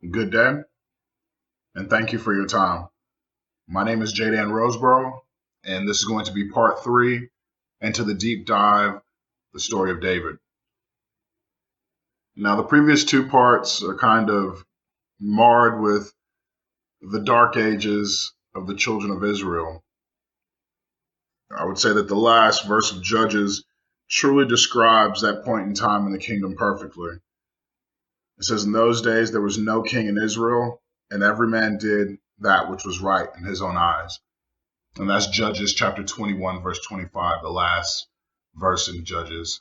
Good day, and thank you for your time. My name is Jaydan Roseborough, and this is going to be part 3 into the deep dive, the story of David. Now, the previous 2 parts are kind of marred with the dark ages of the children of Israel. I would say that the last verse of Judges truly describes that point in time in the kingdom perfectly. It says, "In those days there was no king in Israel, and every man did that which was right in his own eyes." And that's Judges chapter 21, verse 25, the last verse in Judges.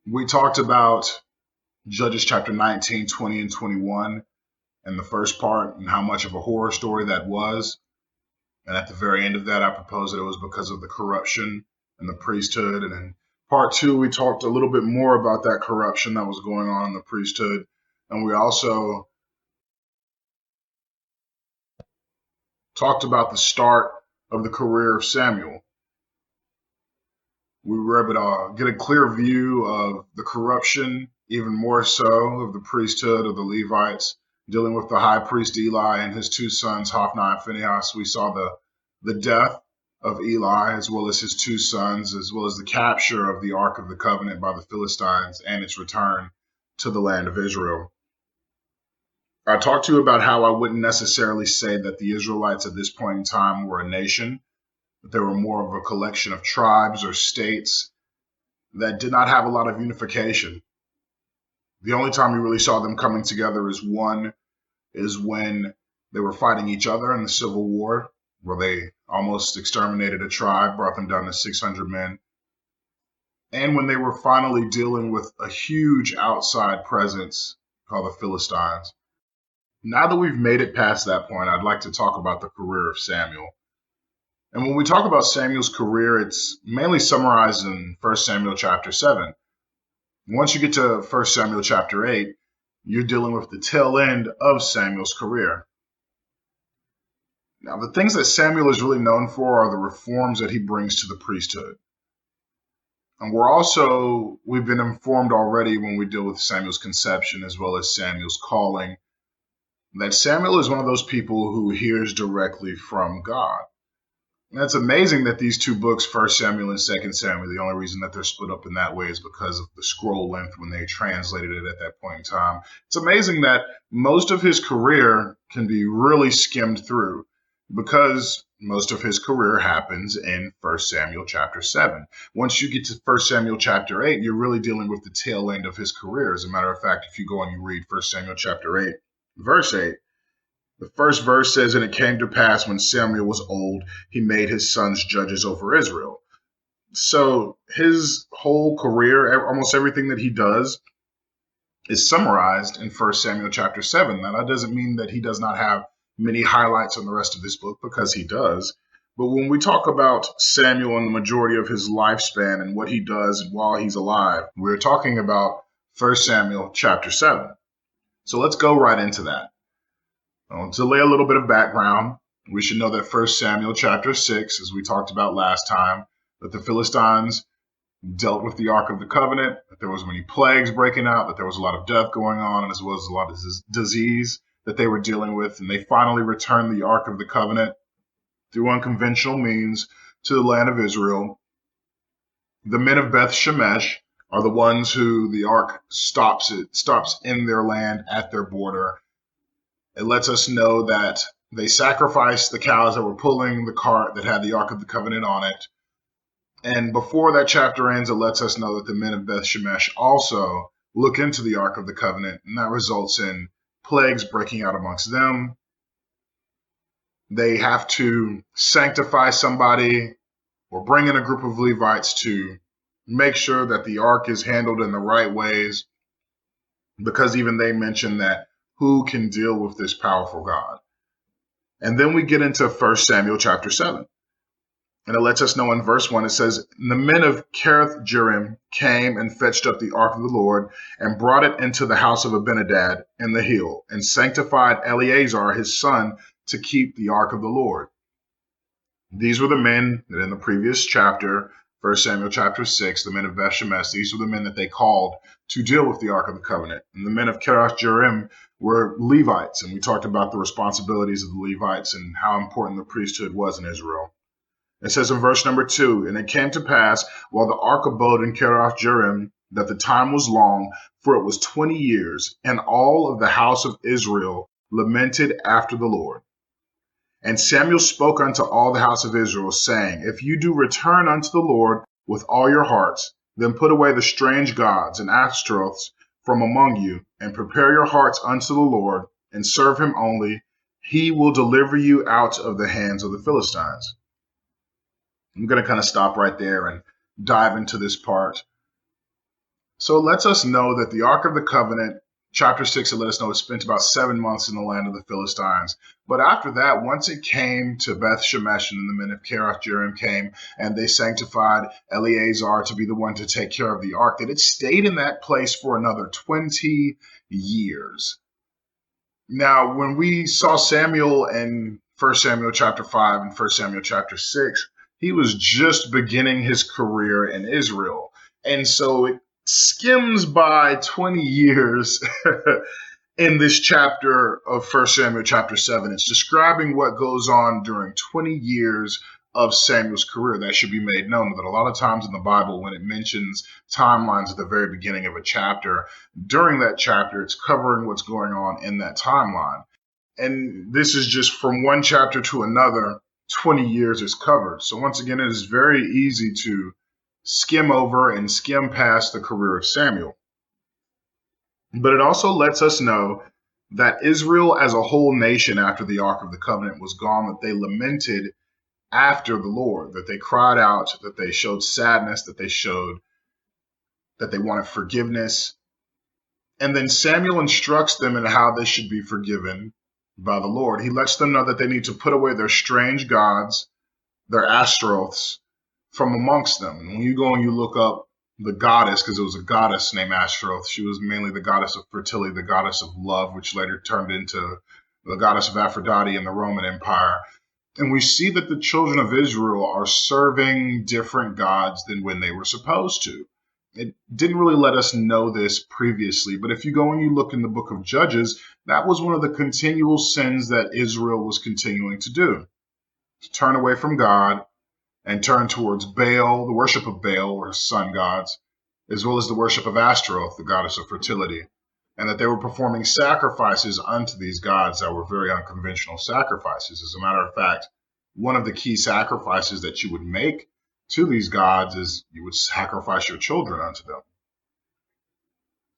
We talked about Judges chapter 19, 20, and 21 in the first part and how much of a horror story that was. And at the very end of that, I proposed that it was because of the corruption in the priesthood. And in part 2, we talked a little bit more about that corruption that was going on in the priesthood. And we also talked about the start of the career of Samuel. We were able to get a clear view of the corruption, even more so of the priesthood of the Levites, dealing with the high priest Eli and his 2 sons, Hophni and Phinehas. We saw the death of Eli, as well as his 2 sons, as well as the capture of the Ark of the Covenant by the Philistines and its return to the land of Israel. I talked to you about how I wouldn't necessarily say that the Israelites at this point in time were a nation, but they were more of a collection of tribes or states that did not have a lot of unification. The only time you really saw them coming together is when they were fighting each other in the Civil War, where they almost exterminated a tribe, brought them down to 600 men, and when they were finally dealing with a huge outside presence called the Philistines. Now that we've made it past that point, I'd like to talk about the career of Samuel. And when we talk about Samuel's career, it's mainly summarized in 1 Samuel chapter 7. Once you get to 1 Samuel chapter 8, you're dealing with the tail end of Samuel's career. Now, the things that Samuel is really known for are the reforms that he brings to the priesthood. And we've been informed already when we deal with Samuel's conception as well as Samuel's calling, that Samuel is one of those people who hears directly from God. And it's amazing that these 2 books, 1 Samuel and 2 Samuel, the only reason that they're split up in that way is because of the scroll length when they translated it at that point in time. It's amazing that most of his career can be really skimmed through because most of his career happens in 1 Samuel chapter 7. Once you get to 1 Samuel chapter 8, you're really dealing with the tail end of his career. As a matter of fact, if you go and you read 1 Samuel chapter 8, verse 8, the first verse says, "And it came to pass when Samuel was old, he made his sons judges over Israel." So his whole career, almost everything that he does, is summarized in 1 Samuel chapter 7. Now, that doesn't mean that he does not have many highlights on the rest of this book, because he does. But when we talk about Samuel and the majority of his lifespan and what he does while he's alive, we're talking about 1 Samuel chapter 7. So let's go right into that. To lay a little bit of background, we should know that 1 Samuel chapter 6, as we talked about last time, that the Philistines dealt with the Ark of the Covenant, that there was many plagues breaking out, that there was a lot of death going on, as well as a lot of disease that they were dealing with. And they finally returned the Ark of the Covenant through unconventional means to the land of Israel. The men of Beth Shemesh are the ones who the Ark stops in their land at their border. It lets us know that they sacrificed the cows that were pulling the cart that had the Ark of the Covenant on it. And before that chapter ends, it lets us know that the men of Beth Shemesh also look into the Ark of the Covenant, and that results in plagues breaking out amongst them. They have to sanctify somebody or bring in a group of Levites to make sure that the Ark is handled in the right ways, because even they mention that who can deal with this powerful God? And then we get into 1 Samuel chapter 7. And it lets us know in verse 1, it says, "The men of Kiriath Jearim came and fetched up the ark of the Lord and brought it into the house of Abinadab in the hill, and sanctified Eleazar his son to keep the ark of the Lord." These were the men that in the previous chapter 1 Samuel chapter 6, the men of Beth Shemesh, these were the men that they called to deal with the Ark of the Covenant. And the men of Kirath Jearim were Levites, and we talked about the responsibilities of the Levites and how important the priesthood was in Israel. It says in verse number 2, and it came to pass, while the ark abode in Kirath Jearim, that the time was long, for it was 20 years, and all of the house of Israel lamented after the Lord. And Samuel spoke unto all the house of Israel, saying, if you do return unto the Lord with all your hearts, then put away the strange gods and Ashtaroths from among you, and prepare your hearts unto the Lord, and serve him only. He will deliver you out of the hands of the Philistines. I'm going to kind of stop right there and dive into this part. So it lets us know that the Ark of the Covenant, chapter 6, it let us know it spent about 7 months in the land of the Philistines. But after that, once it came to Beth Shemesh, and the men of Kirath Jearim came, and they sanctified Eleazar to be the one to take care of the ark, that it stayed in that place for another 20 years. Now, when we saw Samuel in 1 Samuel chapter 5 and 1 Samuel chapter 6, he was just beginning his career in Israel. And so it skims by 20 years in this chapter of 1 Samuel chapter 7. It's describing what goes on during 20 years of Samuel's career. That should be made known that a lot of times in the Bible, when it mentions timelines at the very beginning of a chapter, during that chapter, it's covering what's going on in that timeline. And this is just from one chapter to another, 20 years is covered. So once again, it is very easy to skim over and skim past the career of Samuel. But it also lets us know that Israel as a whole nation after the Ark of the Covenant was gone, that they lamented after the Lord, that they cried out, that they showed sadness, that they showed that they wanted forgiveness. And then Samuel instructs them in how they should be forgiven by the Lord. He lets them know that they need to put away their strange gods, their Ashtaroths, from amongst them. And when you go and you look up the goddess, because it was a goddess named Ashtaroth, she was mainly the goddess of fertility, the goddess of love, which later turned into the goddess of Aphrodite in the Roman Empire. And we see that the children of Israel are serving different gods than when they were supposed to. It didn't really let us know this previously, but if you go and you look in the book of Judges, that was one of the continual sins that Israel was continuing to do, to turn away from God and turn towards Baal, the worship of Baal, or sun gods, as well as the worship of Ashtaroth, the goddess of fertility, and that they were performing sacrifices unto these gods that were very unconventional sacrifices. As a matter of fact, one of the key sacrifices that you would make to these gods is you would sacrifice your children unto them.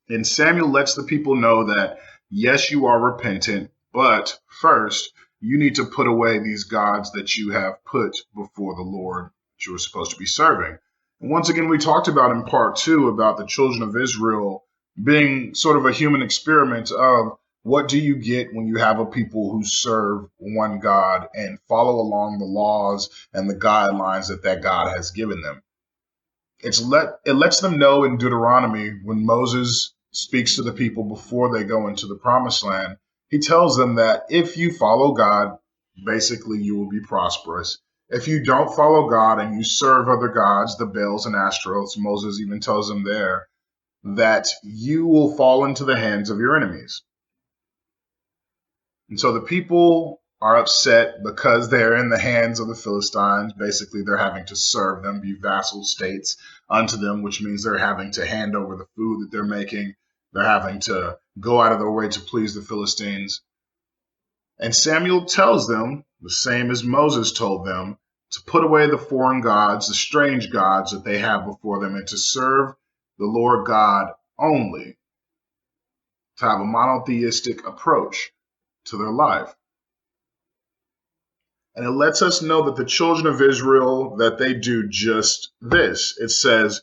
And Samuel lets the people know that, yes, you are repentant, but first, you need to put away these gods that you have put before the Lord that you were supposed to be serving. And once again, we talked about in part 2 about the children of Israel being sort of a human experiment of what do you get when you have a people who serve one God and follow along the laws and the guidelines that that God has given them. It lets them know in Deuteronomy, when Moses speaks to the people before they go into the promised land, he tells them that if you follow God, basically you will be prosperous. If you don't follow God and you serve other gods, the Baals and Ashtaroths, Moses even tells them there that you will fall into the hands of your enemies. And so the people are upset because they're in the hands of the Philistines. Basically, they're having to serve them, be vassal states unto them, which means they're having to hand over the food that they're making. They're having to go out of their way to please the Philistines. And Samuel tells them, the same as Moses told them, to put away the foreign gods, the strange gods that they have before them, and to serve the Lord God only, to have a monotheistic approach to their life. And it lets us know that the children of Israel, that they do just this. It says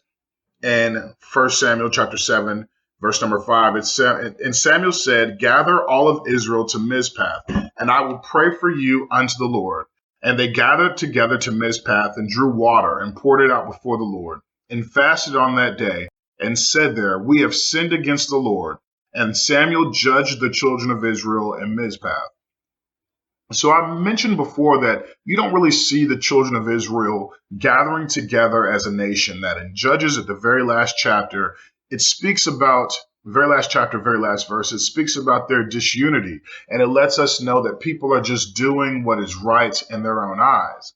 in 1 Samuel chapter 7, verse number 5, and Samuel said, gather all of Israel to Mizpah, and I will pray for you unto the Lord. And they gathered together to Mizpah and drew water and poured it out before the Lord, and fasted on that day, and said there, we have sinned against the Lord. And Samuel judged the children of Israel in Mizpah. So I mentioned before that you don't really see the children of Israel gathering together as a nation. That in Judges, at the very last chapter, it speaks about, very last chapter, very last verse, it speaks about their disunity. And it lets us know that people are just doing what is right in their own eyes.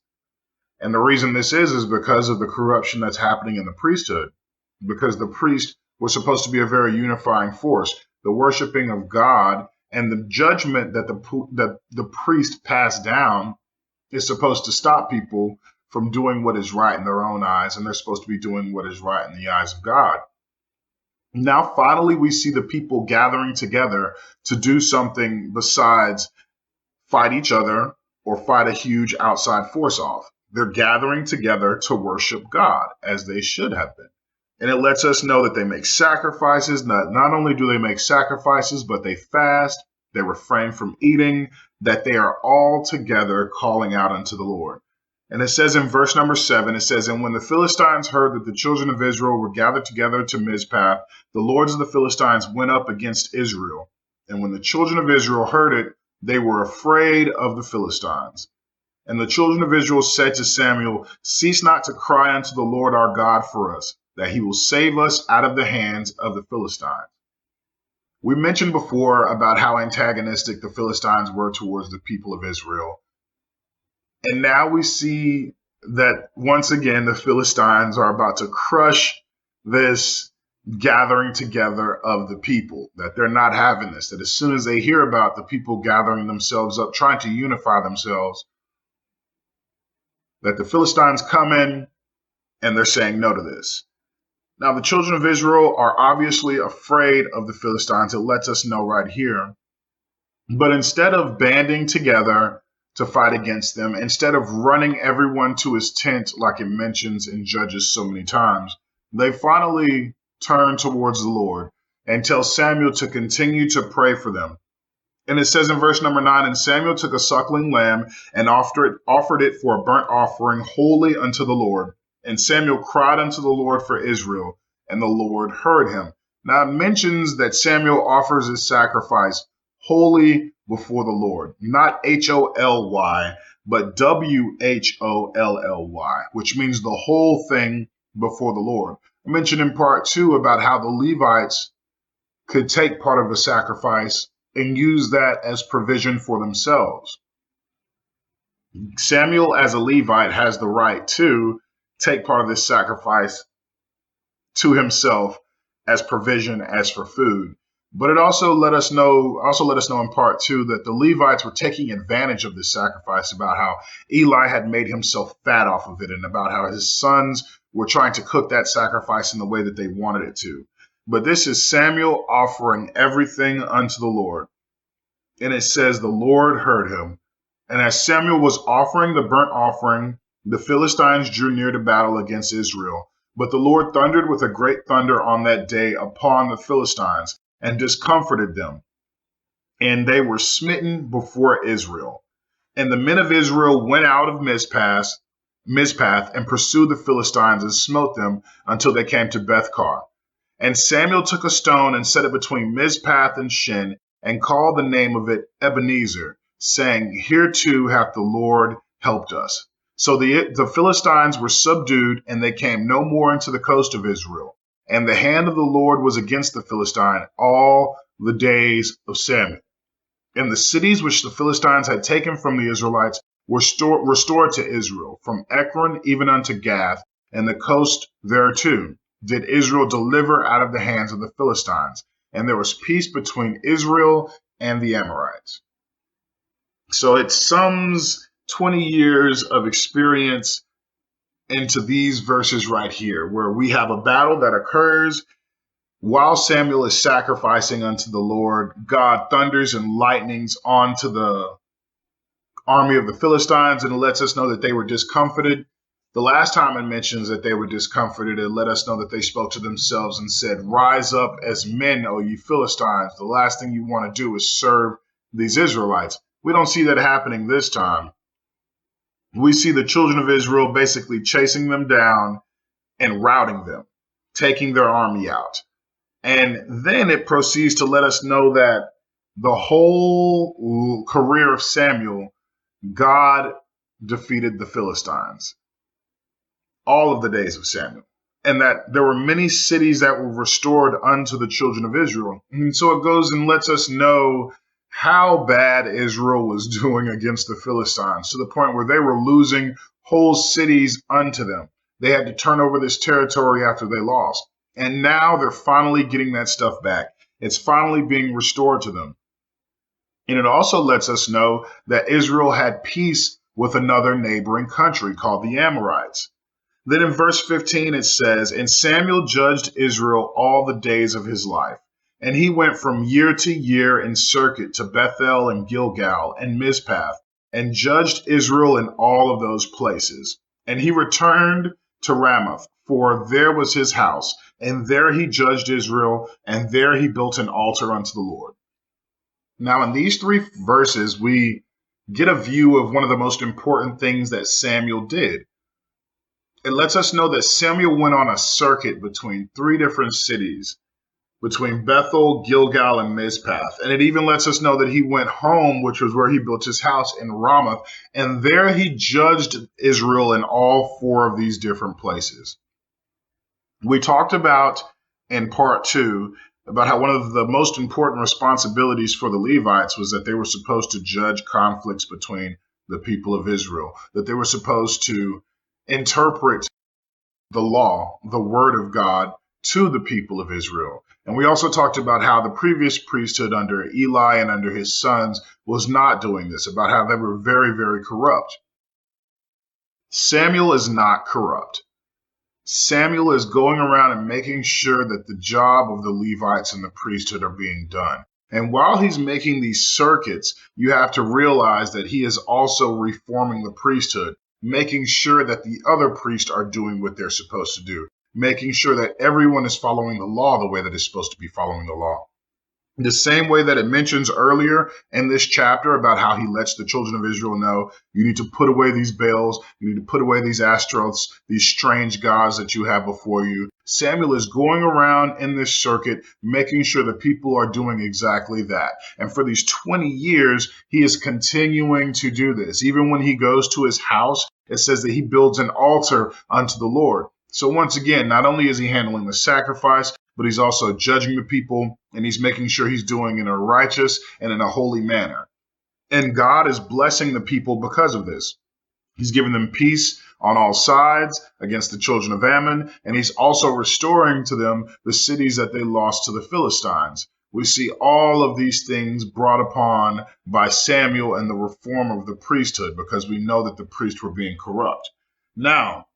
And the reason this is because of the corruption that's happening in the priesthood. Because the priest was supposed to be a very unifying force. The worshiping of God and the judgment that the priest passed down is supposed to stop people from doing what is right in their own eyes, and they're supposed to be doing what is right in the eyes of God. Now, finally, we see the people gathering together to do something besides fight each other or fight a huge outside force off. They're gathering together to worship God, as they should have been. And it lets us know that they make sacrifices. Not only do they make sacrifices, but they fast, they refrain from eating, that they are all together calling out unto the Lord. And it says in verse number 7, it says, "And when the Philistines heard that the children of Israel were gathered together to Mizpah, the lords of the Philistines went up against Israel. And when the children of Israel heard it, they were afraid of the Philistines. And the children of Israel said to Samuel, Cease not to cry unto the Lord our God for us, that he will save us out of the hands of the Philistines." We mentioned before about how antagonistic the Philistines were towards the people of Israel. And now we see that once again, the Philistines are about to crush this gathering together of the people, that they're not having this, that as soon as they hear about the people gathering themselves up, trying to unify themselves, that the Philistines come in and they're saying no to this. Now, the children of Israel are obviously afraid of the Philistines. It lets us know right here. But instead of banding together to fight against them, instead of running everyone to his tent like it mentions in Judges so many times, they finally turn towards the Lord and tell Samuel to continue to pray for them. And it says in verse number 9, "And Samuel took a suckling lamb and offered it for a burnt offering holy unto the Lord. And Samuel cried unto the Lord for Israel, and the Lord heard him." Now it mentions that Samuel offers his sacrifice holy before the Lord, not Holy, but Wholly, which means the whole thing before the Lord. I mentioned in part 2 about how the Levites could take part of a sacrifice and use that as provision for themselves. Samuel, as a Levite, has the right to take part of this sacrifice to himself as provision, as for food. But it also let us know in part 2 that the Levites were taking advantage of this sacrifice, about how Eli had made himself fat off of it, and about how his sons were trying to cook that sacrifice in the way that they wanted it to. But this is Samuel offering everything unto the Lord. And it says the Lord heard him. And as Samuel was offering the burnt offering, the Philistines drew near to battle against Israel. But the Lord thundered with a great thunder on that day upon the Philistines, and discomforted them. And they were smitten before Israel. And the men of Israel went out of Mizpah and pursued the Philistines and smote them until they came to Bethkar. And Samuel took a stone and set it between Mizpah and Shin, and called the name of it Ebenezer, saying, Hereto hath the Lord helped us. So the Philistines were subdued, and they came no more into the coast of Israel. And the hand of the Lord was against the Philistine all the days of Samuel. And the cities which the Philistines had taken from the Israelites were restored to Israel, from Ekron even unto Gath, and the coast thereto did Israel deliver out of the hands of the Philistines. And there was peace between Israel and the Amorites. So it sums 20 years of experience into these verses right here, where we have a battle that occurs while Samuel is sacrificing unto the Lord. God thunders and lightnings onto the army of the Philistines, and it lets us know that they were discomfited. The last time it mentions that they were discomforted, it let us know that they spoke to themselves and said, Rise up as men, O ye Philistines. The last thing you want to do is serve these Israelites. We don't see that happening this time. We see the children of Israel basically chasing them down and routing them, taking their army out. And then it proceeds to let us know that the whole career of Samuel God defeated the Philistines all of the days of Samuel, and that there were many cities that were restored unto the children of Israel. And so it goes and lets us know how bad Israel was doing against the Philistines, to the point where they were losing whole cities unto them. They had to turn over this territory after they lost. And now they're finally getting that stuff back. It's finally being restored to them. And it also lets us know that Israel had peace with another neighboring country called the Amorites. Then in verse 15 it says, "And Samuel judged Israel all the days of his life. And he went from year to year in circuit to Bethel and Gilgal and Mizpah, and judged Israel in all of those places. And he returned to Ramoth, for there was his house, and there he judged Israel, and there he built an altar unto the Lord." Now in these three verses, we get a view of one of the most important things that Samuel did. It lets us know that Samuel went on a circuit between three different cities, between Bethel, Gilgal, and Mizpah. And it even lets us know that he went home, which was where he built his house in Ramoth, and there he judged Israel in all four of these different places. We talked about in part 2 about how one of the most important responsibilities for the Levites was that they were supposed to judge conflicts between the people of Israel, that they were supposed to interpret the law, the word of God, to the people of Israel. And we also talked about how the previous priesthood under Eli and under his sons was not doing this, about how they were very, very corrupt. Samuel is not corrupt. Samuel is going around and making sure that the job of the Levites and the priesthood are being done. And while he's making these circuits, you have to realize that he is also reforming the priesthood, making sure that the other priests are doing what they're supposed to do, making sure that everyone is following the law the way that it's supposed to be following the law. The same way that it mentions earlier in this chapter about how he lets the children of Israel know, you need to put away these Baals, you need to put away these Ashtaroths, these strange gods that you have before you. Samuel is going around in this circuit, making sure that people are doing exactly that. And for these 20 years, he is continuing to do this. Even when he goes to his house, it says that he builds an altar unto the Lord. So once again, not only is he handling the sacrifice, but he's also judging the people, and he's making sure he's doing it in a righteous and in a holy manner. And God is blessing the people because of this. He's given them peace on all sides against the children of Ammon, and he's also restoring to them the cities that they lost to the Philistines. We see all of these things brought upon by Samuel and the reform of the priesthood, because we know that the priests were being corrupt. Now,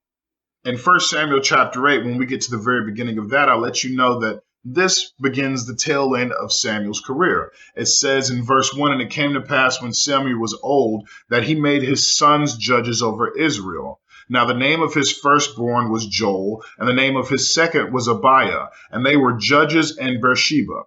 in 1 Samuel chapter 8, when we get to the very beginning of that, I'll let you know that this begins the tail end of Samuel's career. It says in verse 1, "And it came to pass when Samuel was old that he made his sons judges over Israel. Now the name of his firstborn was Joel, and the name of his second was Abiah, and they were judges in Beersheba."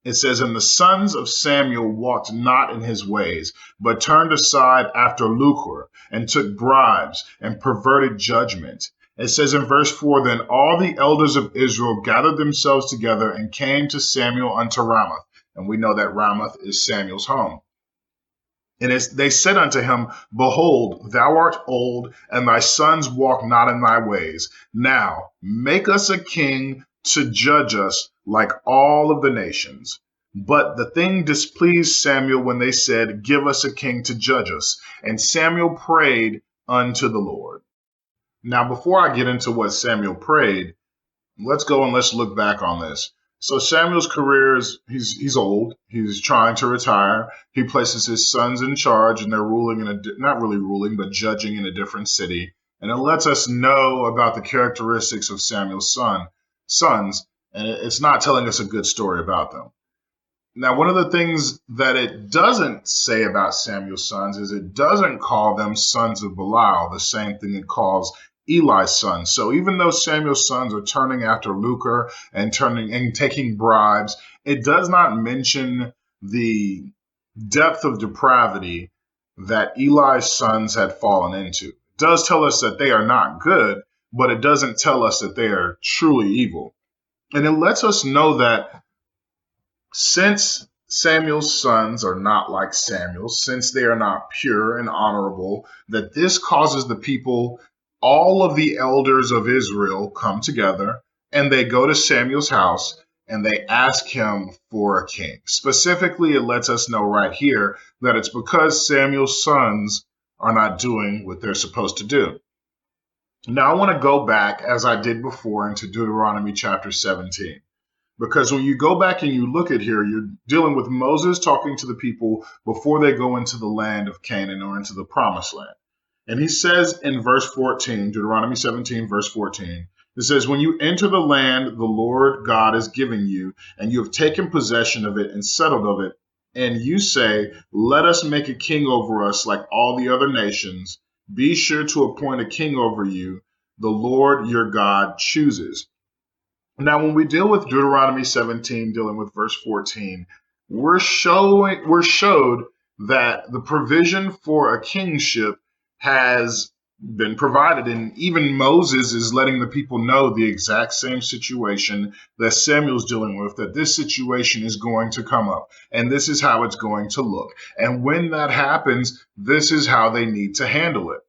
It says, "And the sons of Samuel walked not in his ways, but turned aside after lucre, and took bribes, and perverted judgment." It says in verse 4, "Then all the elders of Israel gathered themselves together and came to Samuel unto Ramoth." And we know that Ramoth is Samuel's home. "And they said unto him, Behold, thou art old, and thy sons walk not in thy ways. Now make us a king to judge us like all of the nations. But the thing displeased Samuel when they said, Give us a king to judge us. And Samuel prayed unto the Lord." Now, before I get into what Samuel prayed, let's go and let's look back on this. So Samuel's career is, he's old. He's trying to retire. He places his sons in charge, and they're ruling not really ruling, but judging in a different city. And it lets us know about the characteristics of Samuel's sons, and it's not telling us a good story about them. Now, one of the things that it doesn't say about Samuel's sons is it doesn't call them sons of Belial, the same thing it calls Eli's sons. So even though Samuel's sons are turning after lucre and taking bribes, it does not mention the depth of depravity that Eli's sons had fallen into. It does tell us that they are not good, but it doesn't tell us that they are truly evil. And it lets us know that since Samuel's sons are not like Samuel, since they are not pure and honorable, that this causes the people, all of the elders of Israel, come together, and they go to Samuel's house and they ask him for a king. Specifically, it lets us know right here that it's because Samuel's sons are not doing what they're supposed to do. Now, I want to go back, as I did before, into Deuteronomy chapter 17. Because when you go back and you look at here, you're dealing with Moses talking to the people before they go into the land of Canaan or into the promised land. And he says in verse 14, Deuteronomy 17, verse 14, it says, when you enter the land the Lord God is giving you, and you have taken possession of it and settled of it, and you say, let us make a king over us like all the other nations, be sure to appoint a king over you, the Lord your God chooses. Now, when we deal with Deuteronomy 17, dealing with verse 14, we're showed that the provision for a kingship has been provided, and even Moses is letting the people know the exact same situation that Samuel's dealing with, that this situation is going to come up, and this is how it's going to look. And when that happens, this is how they need to handle it.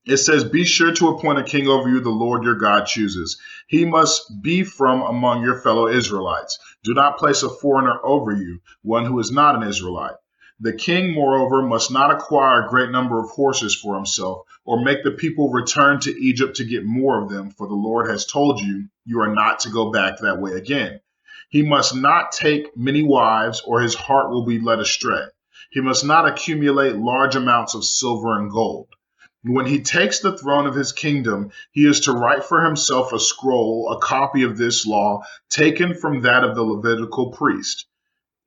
It says, be sure to appoint a king over you, the Lord your God chooses. He must be from among your fellow Israelites. Do not place a foreigner over you, one who is not an Israelite. The king, moreover, must not acquire a great number of horses for himself, or make the people return to Egypt to get more of them, for the Lord has told you, you are not to go back that way again. He must not take many wives, or his heart will be led astray. He must not accumulate large amounts of silver and gold. When he takes the throne of his kingdom, he is to write for himself a scroll, a copy of this law, taken from that of the Levitical priest.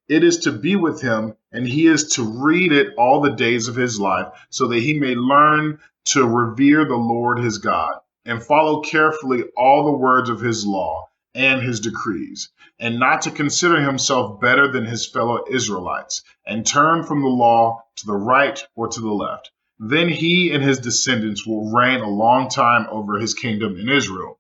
It is to be with him, and he is to read it all the days of his life, so that he may learn to revere the Lord his God, and follow carefully all the words of his law and his decrees, and not to consider himself better than his fellow Israelites, and turn from the law to the right or to the left. Then he and his descendants will reign a long time over his kingdom in Israel.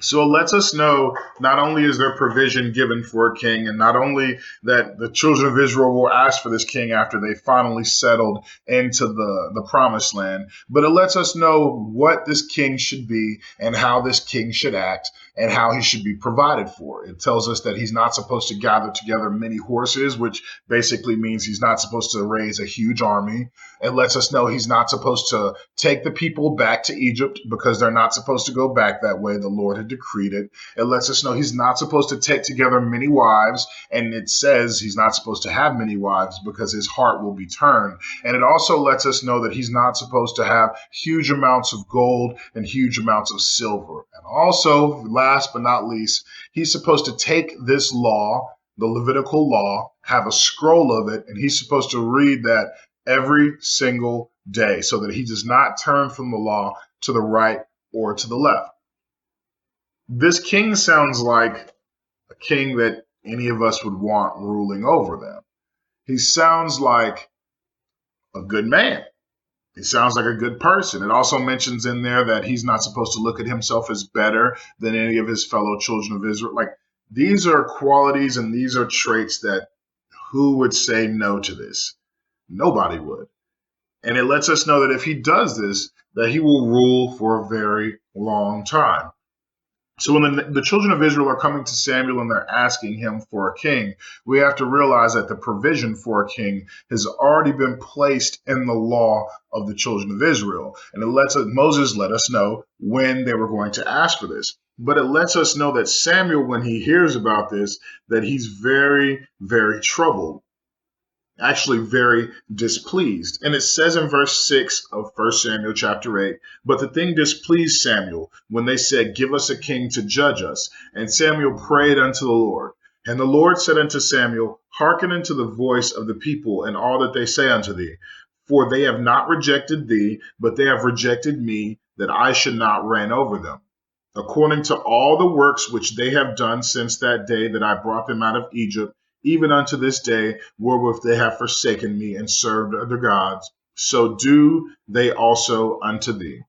So it lets us know not only is there provision given for a king, and not only that the children of Israel will ask for this king after they finally settled into the promised land, but it lets us know what this king should be and how this king should act and how he should be provided for. It tells us that he's not supposed to gather together many horses, which basically means he's not supposed to raise a huge army. It lets us know he's not supposed to take the people back to Egypt, because they're not supposed to go back that way. The Lord had decreed it. It lets us know he's not supposed to take together many wives, and it says he's not supposed to have many wives because his heart will be turned. And it also lets us know that he's not supposed to have huge amounts of gold and huge amounts of silver. And also, last but not least, he's supposed to take this law, the Levitical law, have a scroll of it, and he's supposed to read that every single day, so that he does not turn from the law to the right or to the left. This king sounds like a king that any of us would want ruling over them. He sounds like a good man. He sounds like a good person. It also mentions in there that he's not supposed to look at himself as better than any of his fellow children of Israel. Like, these are qualities and these are traits that who would say no to this? Nobody would. And it lets us know that if he does this, that he will rule for a very long time. So when the children of Israel are coming to Samuel and they're asking him for a king, we have to realize that the provision for a king has already been placed in the law of the children of Israel. And Moses let us know when they were going to ask for this. But it lets us know that Samuel, when he hears about this, that he's very, very troubled. Actually very displeased. And it says in verse 6 of 1 Samuel chapter 8, but the thing displeased Samuel when they said, give us a king to judge us. And Samuel prayed unto the Lord. And the Lord said unto Samuel, hearken unto the voice of the people and all that they say unto thee. For they have not rejected thee, but they have rejected me, that I should not reign over them. According to all the works which they have done since that day that I brought them out of Egypt, even unto this day, wherewith they have forsaken me and served other gods, so do they also unto thee.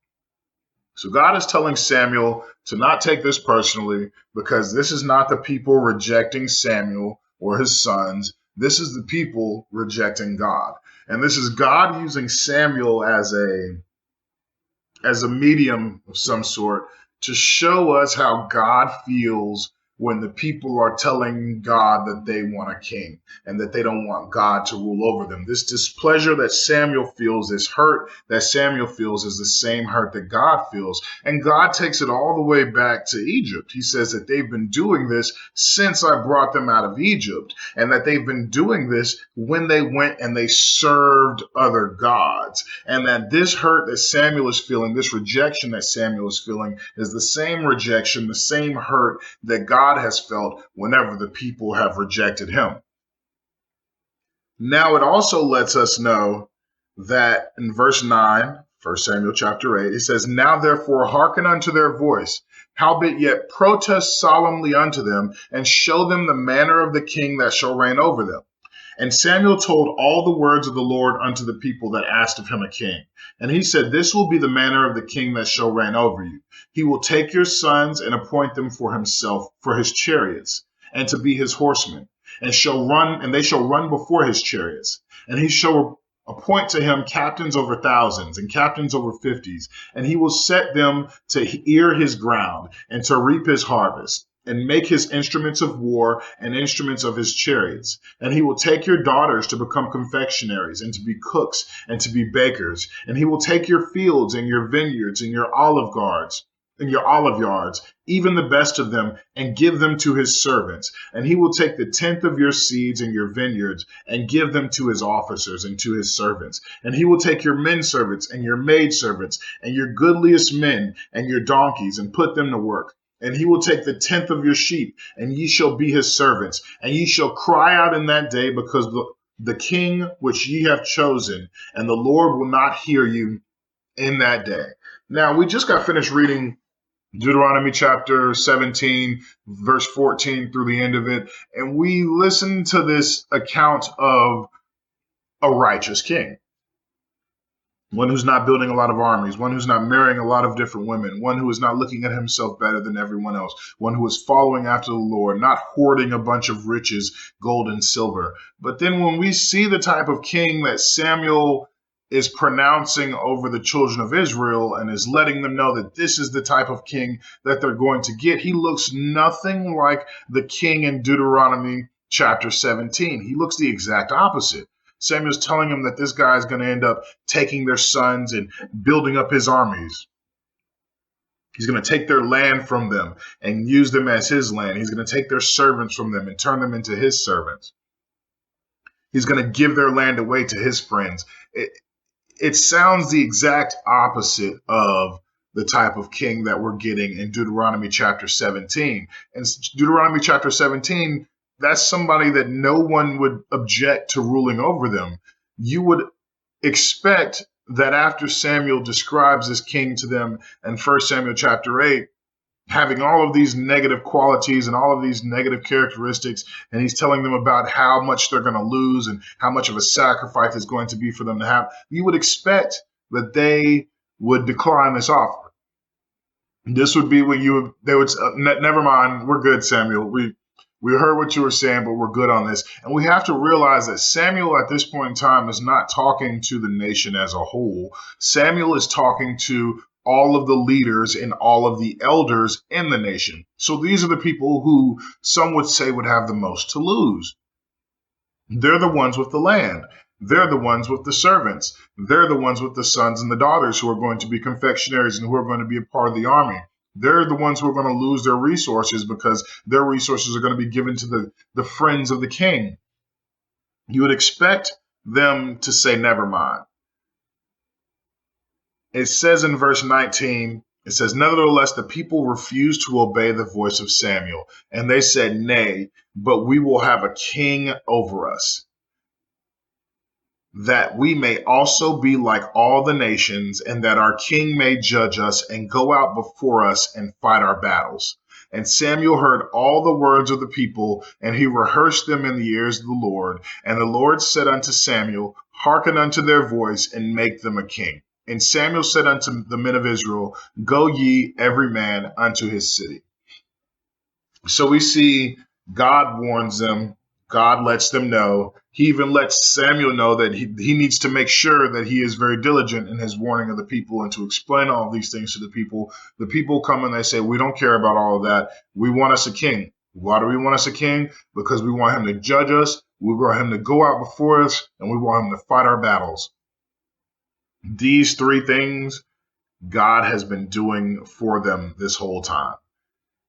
So God is telling Samuel to not take this personally, because this is not the people rejecting Samuel, or his sons. This is the people rejecting God. And this is God using Samuel as a medium of some sort to show us how God feels when the people are telling God that they want a king and that they don't want God to rule over them. This displeasure that Samuel feels, this hurt that Samuel feels, is the same hurt that God feels. And God takes it all the way back to Egypt. He says that they've been doing this since I brought them out of Egypt, and that they've been doing this when they went and they served other gods. And that this hurt that Samuel is feeling, this rejection that Samuel is feeling, is the same rejection, the same hurt that God has felt whenever the people have rejected him. Now, it also lets us know that in verse 9, 1 Samuel chapter 8, it says, "Now therefore hearken unto their voice, howbeit yet protest solemnly unto them, and show them the manner of the king that shall reign over them." And Samuel told all the words of the Lord unto the people that asked of him a king. And he said, "This will be the manner of the king that shall reign over you. He will take your sons and appoint them for himself, for his chariots, and to be his horsemen, and they shall run before his chariots. And he shall appoint to him captains over thousands and captains over fifties, and he will set them to ear his ground and to reap his harvest, and make his instruments of war and instruments of his chariots. And he will take your daughters to become confectionaries, and to be cooks, and to be bakers. And he will take your fields and your vineyards and your olive yards, even the best of them, and give them to his servants. And he will take the tenth of your seeds and your vineyards, and give them to his officers and to his servants. And he will take your men servants and your maid servants, and your goodliest men and your donkeys, and put them to work. And he will take the tenth of your sheep, and ye shall be his servants. And ye shall cry out in that day, because the king which ye have chosen, and the Lord will not hear you in that day." Now, we just got finished reading Deuteronomy chapter 17, verse 14 through the end of it, and we listened to this account of a righteous king. One who's not building a lot of armies, one who's not marrying a lot of different women, one who is not looking at himself better than everyone else, one who is following after the Lord, not hoarding a bunch of riches, gold and silver. But then when we see the type of king that Samuel is pronouncing over the children of Israel and is letting them know that this is the type of king that they're going to get, he looks nothing like the king in Deuteronomy chapter 17. He looks the exact opposite. Samuel's telling him that this guy is going to end up taking their sons and building up his armies. He's going to take their land from them and use them as his land. He's going to take their servants from them and turn them into his servants. He's going to give their land away to his friends. It sounds the exact opposite of the type of king that we're getting in Deuteronomy chapter 17. And Deuteronomy chapter 17, that's somebody that no one would object to ruling over them. You would expect that after Samuel describes this king to them in 1 Samuel chapter 8, having all of these negative qualities and all of these negative characteristics, and he's telling them about how much they're going to lose and how much of a sacrifice it's going to be for them to have, you would expect that they would decline this offer. This would be when they would, never mind, we're good, Samuel. We heard what you were saying, but we're good on this. And we have to realize that Samuel at this point in time is not talking to the nation as a whole. Samuel is talking to all of the leaders and all of the elders in the nation. So these are the people who some would say would have the most to lose. They're the ones with the land. They're the ones with the servants. They're the ones with the sons and the daughters who are going to be confectionaries and who are going to be a part of the army. They're the ones who are going to lose their resources because their resources are going to be given to the friends of the king. You would expect them to say, never mind. It says in verse 19, it says, "Nevertheless, the people refused to obey the voice of Samuel, and they said, Nay, but we will have a king over us, that we may also be like all the nations, and that our king may judge us and go out before us and fight our battles. And Samuel heard all the words of the people, and he rehearsed them in the ears of the Lord. And the Lord said unto Samuel, Hearken unto their voice, and make them a king. And Samuel said unto the men of Israel, Go ye every man unto his city." So we see God warns them. God lets them know. He even lets Samuel know that he needs to make sure that he is very diligent in his warning of the people and to explain all these things to the people. The people come and they say, we don't care about all of that. We want us a king. Why do we want us a king? Because we want him to judge us. We want him to go out before us, and we want him to fight our battles. These three things God has been doing for them this whole time.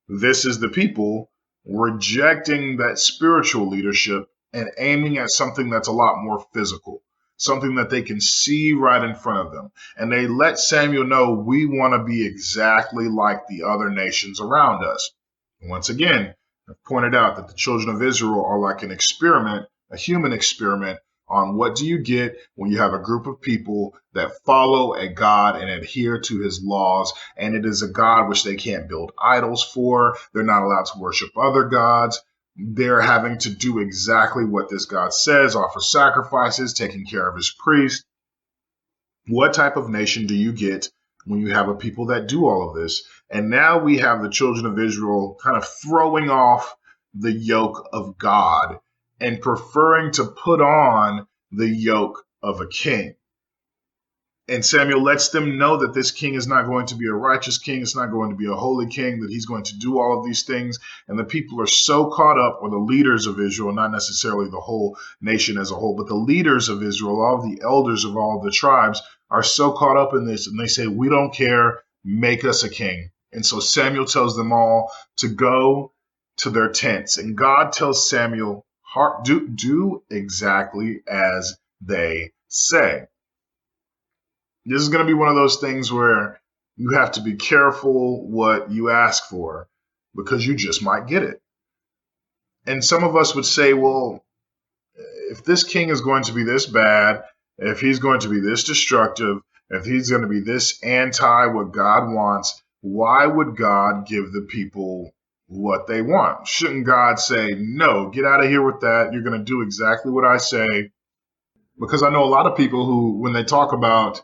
This is the people rejecting that spiritual leadership and aiming at something that's a lot more physical, something that they can see right in front of them. And they let Samuel know, we want to be exactly like the other nations around us. Once again, I've pointed out that the children of Israel are like an experiment, a human experiment, on what do you get when you have a group of people that follow a God and adhere to his laws, and it is a God which they can't build idols for. They're not allowed to worship other gods. They're having to do exactly what this God says, offer sacrifices, taking care of his priests. What type of nation do you get when you have a people that do all of this? And now we have the children of Israel kind of throwing off the yoke of God and preferring to put on the yoke of a king. And Samuel lets them know that this king is not going to be a righteous king. It's not going to be a holy king, that he's going to do all of these things. And the people are so caught up, or the leaders of Israel, not necessarily the whole nation as a whole, but the leaders of Israel, all of the elders of all of the tribes, are so caught up in this. And they say, we don't care, make us a king. And so Samuel tells them all to go to their tents. And God tells Samuel, do exactly as they say. This is going to be one of those things where you have to be careful what you ask for, because you just might get it. And some of us would say, well, if this king is going to be this bad, if he's going to be this destructive, if he's going to be this anti what God wants, why would God give the people what they want? Shouldn't God say, no, get out of here with that. You're going to do exactly what I say? Because I know a lot of people who, when they talk about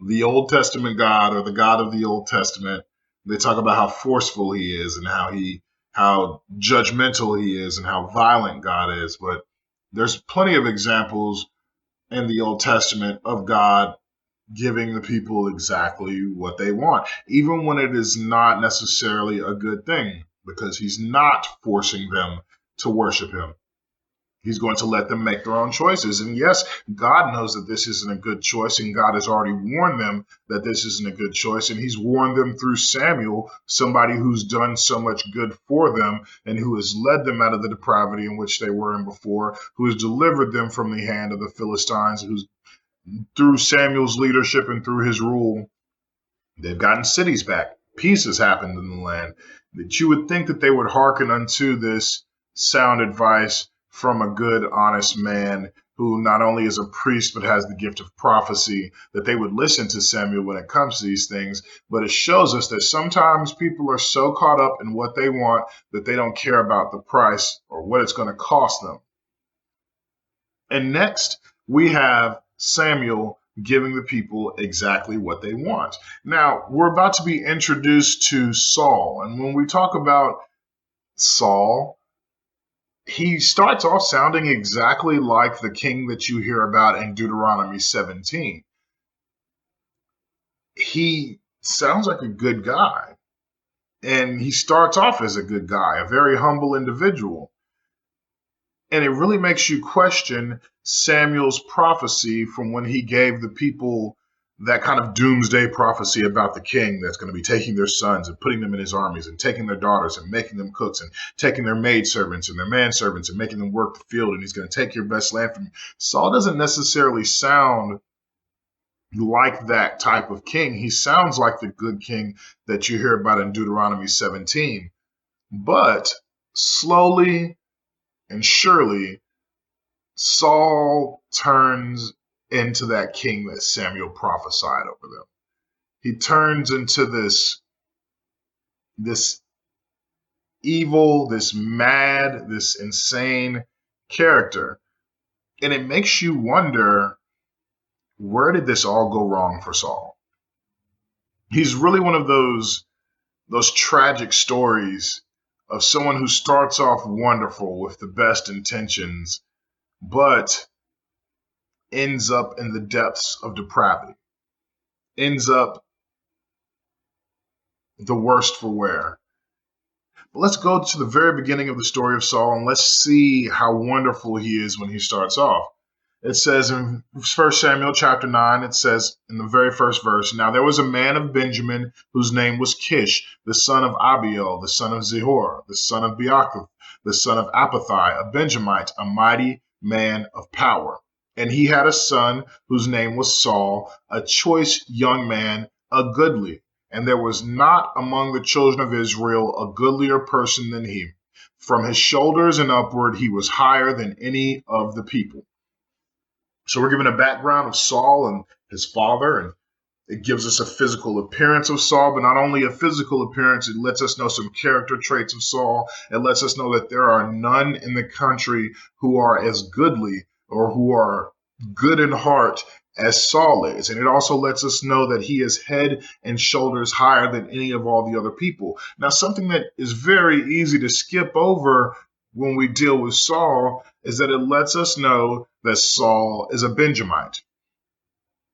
the Old Testament God or the God of the Old Testament, they talk about how forceful he is and how judgmental he is and how violent God is. But there's plenty of examples in the Old Testament of God giving the people exactly what they want, even when it is not necessarily a good thing, because he's not forcing them to worship him. He's going to let them make their own choices. And yes, God knows that this isn't a good choice, and God has already warned them that this isn't a good choice. And he's warned them through Samuel, somebody who's done so much good for them and who has led them out of the depravity in which they were in before, who has delivered them from the hand of the Philistines, who's through Samuel's leadership and through his rule, they've gotten cities back. Peace has happened in the land. That you would think that they would hearken unto this sound advice from a good, honest man who not only is a priest but has the gift of prophecy, that they would listen to Samuel when it comes to these things. But it shows us that sometimes people are so caught up in what they want that they don't care about the price or what it's going to cost them. And next, we have Samuel giving the people exactly what they want. Now, we're about to be introduced to Saul. And when we talk about Saul, he starts off sounding exactly like the king that you hear about in Deuteronomy 17. He sounds like a good guy. And he starts off as a good guy, a very humble individual. And it really makes you question Samuel's prophecy from when he gave the people that kind of doomsday prophecy about the king that's going to be taking their sons and putting them in his armies and taking their daughters and making them cooks and taking their maidservants and their manservants and making them work the field, and he's going to take your best land from you. Saul doesn't necessarily sound like that type of king. He sounds like the good king that you hear about in Deuteronomy 17. But slowly and surely, Saul turns into that king that Samuel prophesied over them. He turns into this evil, this mad, this insane character. And it makes you wonder, where did this all go wrong for Saul? He's really one of those tragic stories of someone who starts off wonderful with the best intentions, but ends up in the depths of depravity, ends up the worst for wear. But let's go to the very beginning of the story of Saul and let's see how wonderful he is when he starts off. It says in 1 Samuel chapter 9, it says in the very first verse, "Now there was a man of Benjamin whose name was Kish, the son of Abiel, the son of Zehor, the son of Beachoth, the son of Apathai, a Benjamite, a mighty man of power. And he had a son whose name was Saul, a choice young man, a goodly. And there was not among the children of Israel a goodlier person than he. From his shoulders and upward, he was higher than any of the people." So we're given a background of Saul and his father, and it gives us a physical appearance of Saul, but not only a physical appearance, it lets us know some character traits of Saul. It lets us know that there are none in the country who are as goodly or who are good in heart as Saul is. And it also lets us know that he is head and shoulders higher than any of all the other people. Now, something that is very easy to skip over when we deal with Saul is that it lets us know that Saul is a Benjamite.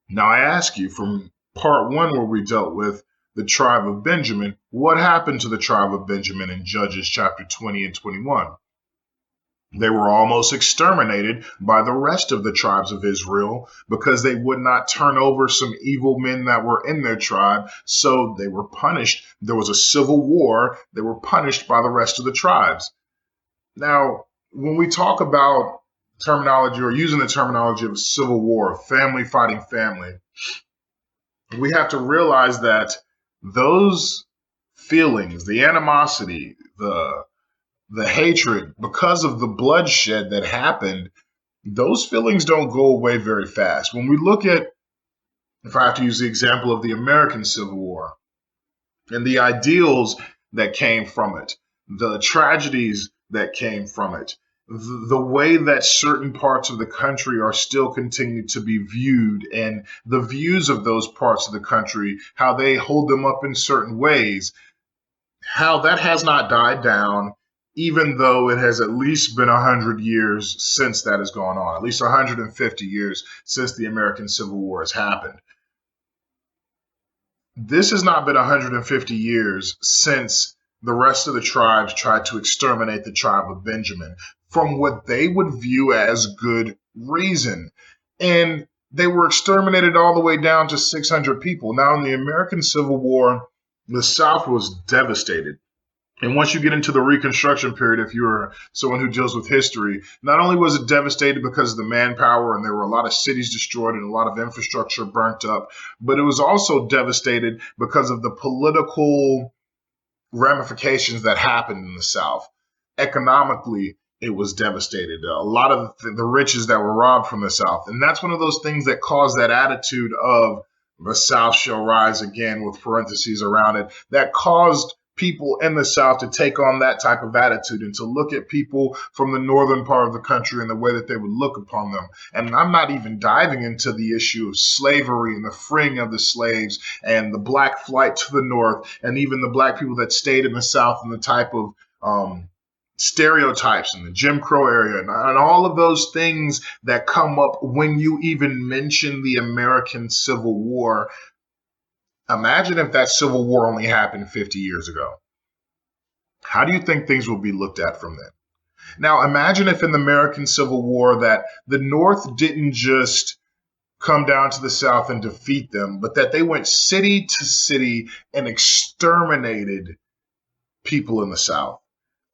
Now, I ask you, from part 1 where we dealt with the tribe of Benjamin, what happened to the tribe of Benjamin in Judges chapter 20 and 21? They were almost exterminated by the rest of the tribes of Israel because they would not turn over some evil men that were in their tribe. So they were punished. There was a civil war. They were punished by the rest of the tribes. Now, when we talk about terminology or using the terminology of civil war, family fighting family, we have to realize that those feelings, the animosity, the hatred, because of the bloodshed that happened, those feelings don't go away very fast. When we look at, if I have to use the example of the American Civil War and the ideals that came from it, the tragedies that came from it, the way that certain parts of the country are still continued to be viewed, and the views of those parts of the country, how they hold them up in certain ways, how that has not died down, even though it has at least been 100 years since that has gone on, at least 150 years since the American Civil War has happened. This has not been 150 years since the rest of the tribes tried to exterminate the tribe of Benjamin from what they would view as good reason. And they were exterminated all the way down to 600 people. Now, in the American Civil War, the South was devastated. And once you get into the Reconstruction period, if you're someone who deals with history, not only was it devastated because of the manpower and there were a lot of cities destroyed and a lot of infrastructure burnt up, but it was also devastated because of the political ramifications that happened in the South. Economically, it was devastated. A lot of the riches that were robbed from the South. And that's one of those things that caused that attitude of the South shall rise again with parentheses around it, that caused people in the South to take on that type of attitude and to look at people from the northern part of the country in the way that they would look upon them. And I'm not even diving into the issue of slavery and the freeing of the slaves and the black flight to the north and even the black people that stayed in the South and the type of stereotypes in the Jim Crow area and all of those things that come up when you even mention the American Civil War. Imagine if that Civil War only happened 50 years ago. How do you think things will be looked at from then? Now, imagine if in the American Civil War that the North didn't just come down to the South and defeat them, but that they went city to city and exterminated people in the South.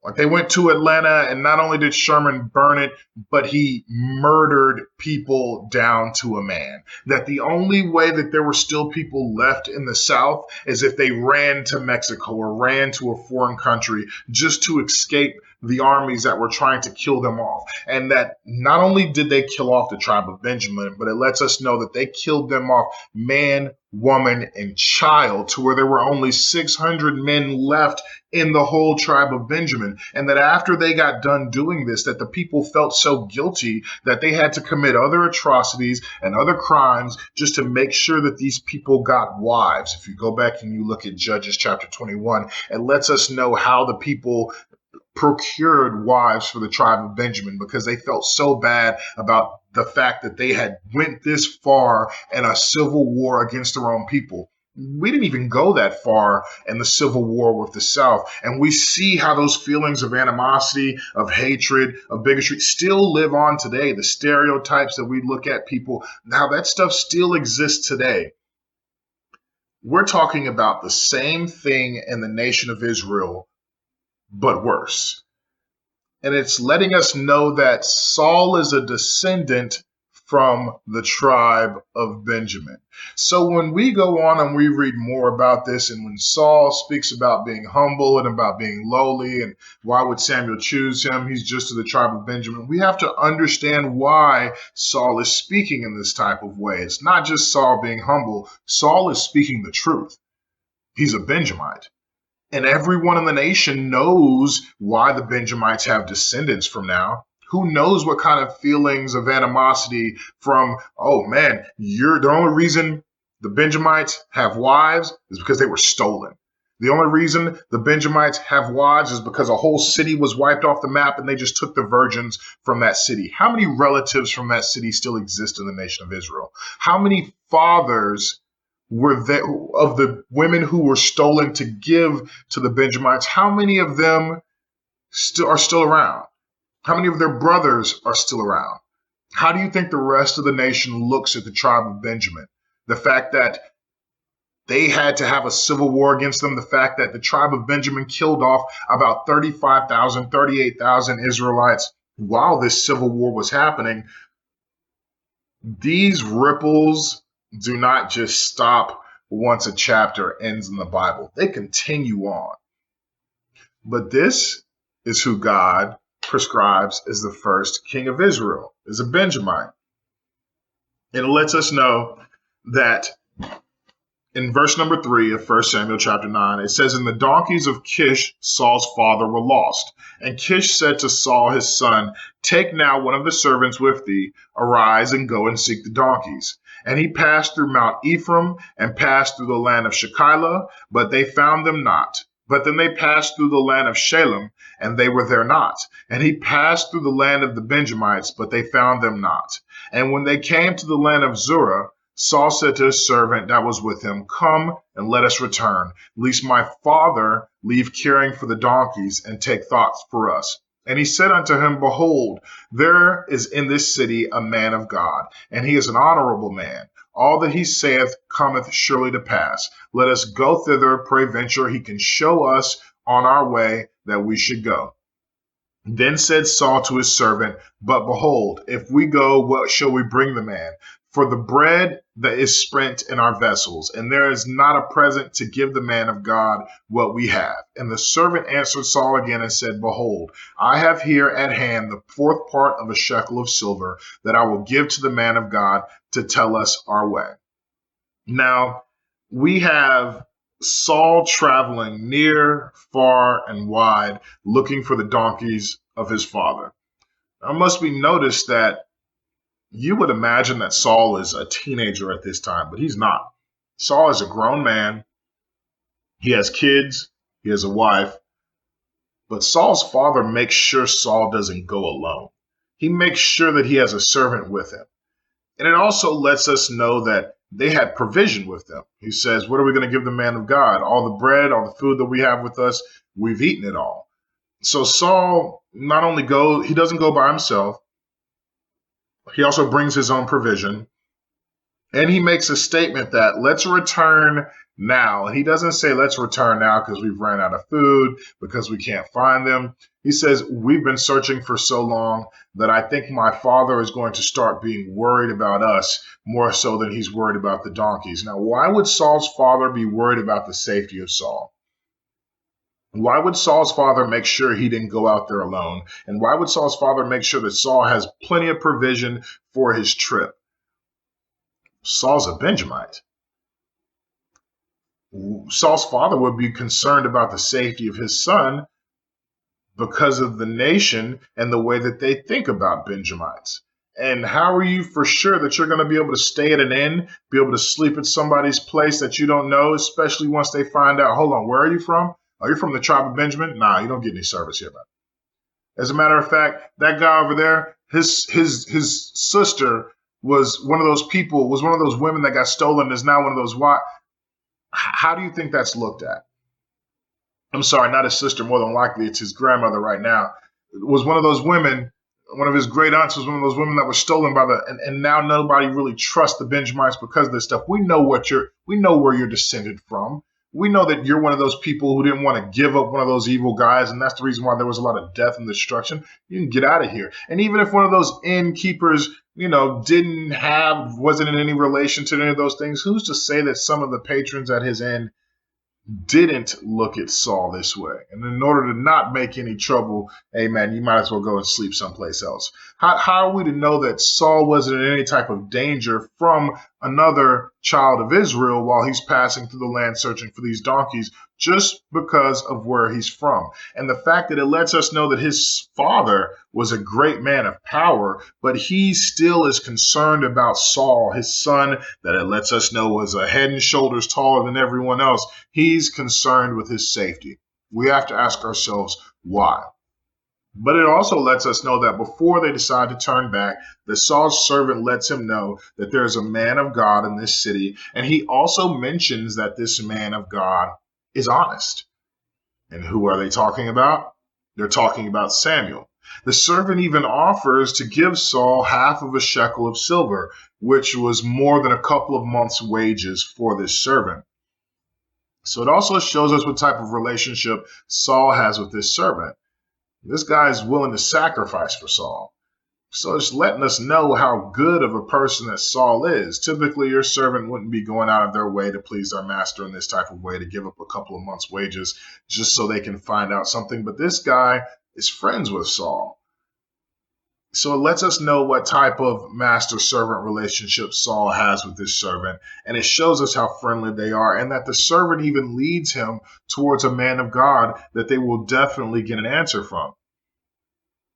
Like they went to Atlanta, and not only did Sherman burn it, but he murdered people down to a man. That the only way that there were still people left in the South is if they ran to Mexico or ran to a foreign country just to escape the armies that were trying to kill them off. And that not only did they kill off the tribe of Benjamin, but it lets us know that they killed them off man, woman, and child, to where there were only 600 men left in the whole tribe of Benjamin. And that after they got done doing this, that the people felt so guilty that they had to commit other atrocities and other crimes just to make sure that these people got wives. If you go back and you look at Judges chapter 21, it lets us know how the people procured wives for the tribe of Benjamin, because they felt so bad about the fact that they had went this far in a civil war against their own people. We didn't even go that far in the civil war with the South. And we see how those feelings of animosity, of hatred, of bigotry still live on today. The stereotypes that we look at people, now that stuff still exists today. We're talking about the same thing in the nation of Israel, but worse. And it's letting us know that Saul is a descendant from the tribe of Benjamin. So when we go on and we read more about this, and when Saul speaks about being humble and about being lowly, and why would Samuel choose him? He's just of the tribe of Benjamin. We have to understand why Saul is speaking in this type of way. It's not just Saul being humble. Saul is speaking the truth. He's a Benjamite. And everyone in the nation knows why the Benjamites have descendants from now. Who knows what kind of feelings of animosity from, oh man, the only reason the Benjamites have wives is because they were stolen. The only reason the Benjamites have wives is because a whole city was wiped off the map and they just took the virgins from that city. How many relatives from that city still exist in the nation of Israel? How many fathers were there of the women who were stolen to give to the Benjamites? How many of them are still around? How many of their brothers are still around? How do you think the rest of the nation looks at the tribe of Benjamin? The fact that they had to have a civil war against them, the fact that the tribe of Benjamin killed off about 35,000, 38,000 Israelites while this civil war was happening. These ripples do not just stop once a chapter ends in the Bible. They continue on. But this is who God prescribes as the first king of Israel, is a Benjamite. And it lets us know that in verse number 3 of 1 Samuel chapter 9, it says, "And the donkeys of Kish, Saul's father, were lost. And Kish said to Saul his son, Take now one of the servants with thee, arise and go and seek the donkeys. And he passed through Mount Ephraim and passed through the land of Shekilah, but they found them not. But then they passed through the land of Shalem, and they were there not. And he passed through the land of the Benjamites, but they found them not. And when they came to the land of Zorah, Saul said to his servant that was with him, Come and let us return, lest my father leave caring for the donkeys and take thoughts for us. And he said unto him, Behold, there is in this city a man of God, and he is an honorable man. All that he saith cometh surely to pass. Let us go thither, peradventure he can show us on our way that we should go. Then said Saul to his servant, But behold, if we go, what shall we bring the man? For the bread that is spent in our vessels, and there is not a present to give the man of God what we have. And the servant answered Saul again and said, Behold, I have here at hand the fourth part of a shekel of silver that I will give to the man of God to tell us our way. Now, we have Saul traveling near, far, and wide, looking for the donkeys of his father. Now, it must be noticed that you would imagine that Saul is a teenager at this time, but he's not. Saul is a grown man. He has kids. He has a wife. But Saul's father makes sure Saul doesn't go alone. He makes sure that he has a servant with him. And it also lets us know that they had provision with them. He says, what are we going to give the man of God? All the bread, all the food that we have with us, we've eaten it all. So Saul he doesn't go by himself. He also brings his own provision. And he makes a statement that let's return now. And he doesn't say let's return now because we've ran out of food, because we can't find them. He says we've been searching for so long that I think my father is going to start being worried about us more so than he's worried about the donkeys. Now, why would Saul's father be worried about the safety of Saul? Why would Saul's father make sure he didn't go out there alone? And why would Saul's father make sure that Saul has plenty of provision for his trip? Saul's a Benjamite. Saul's father would be concerned about the safety of his son because of the nation and the way that they think about Benjamites. And how are you for sure that you're going to be able to stay at an inn, be able to sleep at somebody's place that you don't know, especially once they find out, hold on, where are you from? Are you from the tribe of Benjamin? Nah, you don't get any service here, man. As a matter of fact, that guy over there, his sister was one of those people, was one of those women that got stolen, is now one of those wives. How do you think that's looked at? I'm sorry, not his sister, more than likely it's his grandmother right now. It was one of those women, one of his great aunts was one of those women that was stolen by and now nobody really trusts the Benjamites because of this stuff. We know where you're descended from. We know that you're one of those people who didn't want to give up one of those evil guys, and that's the reason why there was a lot of death and destruction. You can get out of here. And even if one of those innkeepers, wasn't in any relation to any of those things, who's to say that some of the patrons at his inn didn't look at Saul this way? And in order to not make any trouble, hey man, you might as well go and sleep someplace else. How are we to know that Saul wasn't in any type of danger from another child of Israel while he's passing through the land searching for these donkeys, just because of where he's from? And the fact that it lets us know that his father was a great man of power, but he still is concerned about Saul, his son, that it lets us know was a head and shoulders taller than everyone else. He's concerned with his safety. We have to ask ourselves why. But it also lets us know that before they decide to turn back, that Saul's servant lets him know that there's a man of God in this city. And he also mentions that this man of God is honest. And who are they talking about? They're talking about Samuel. The servant even offers to give Saul half of a shekel of silver, which was more than a couple of months' wages for this servant. So it also shows us what type of relationship Saul has with this servant. This guy is willing to sacrifice for Saul. So it's letting us know how good of a person that Saul is. Typically, your servant wouldn't be going out of their way to please their master in this type of way, to give up a couple of months' wages just so they can find out something. But this guy is friends with Saul. So it lets us know what type of master-servant relationship Saul has with this servant. And it shows us how friendly they are, and that the servant even leads him towards a man of God that they will definitely get an answer from.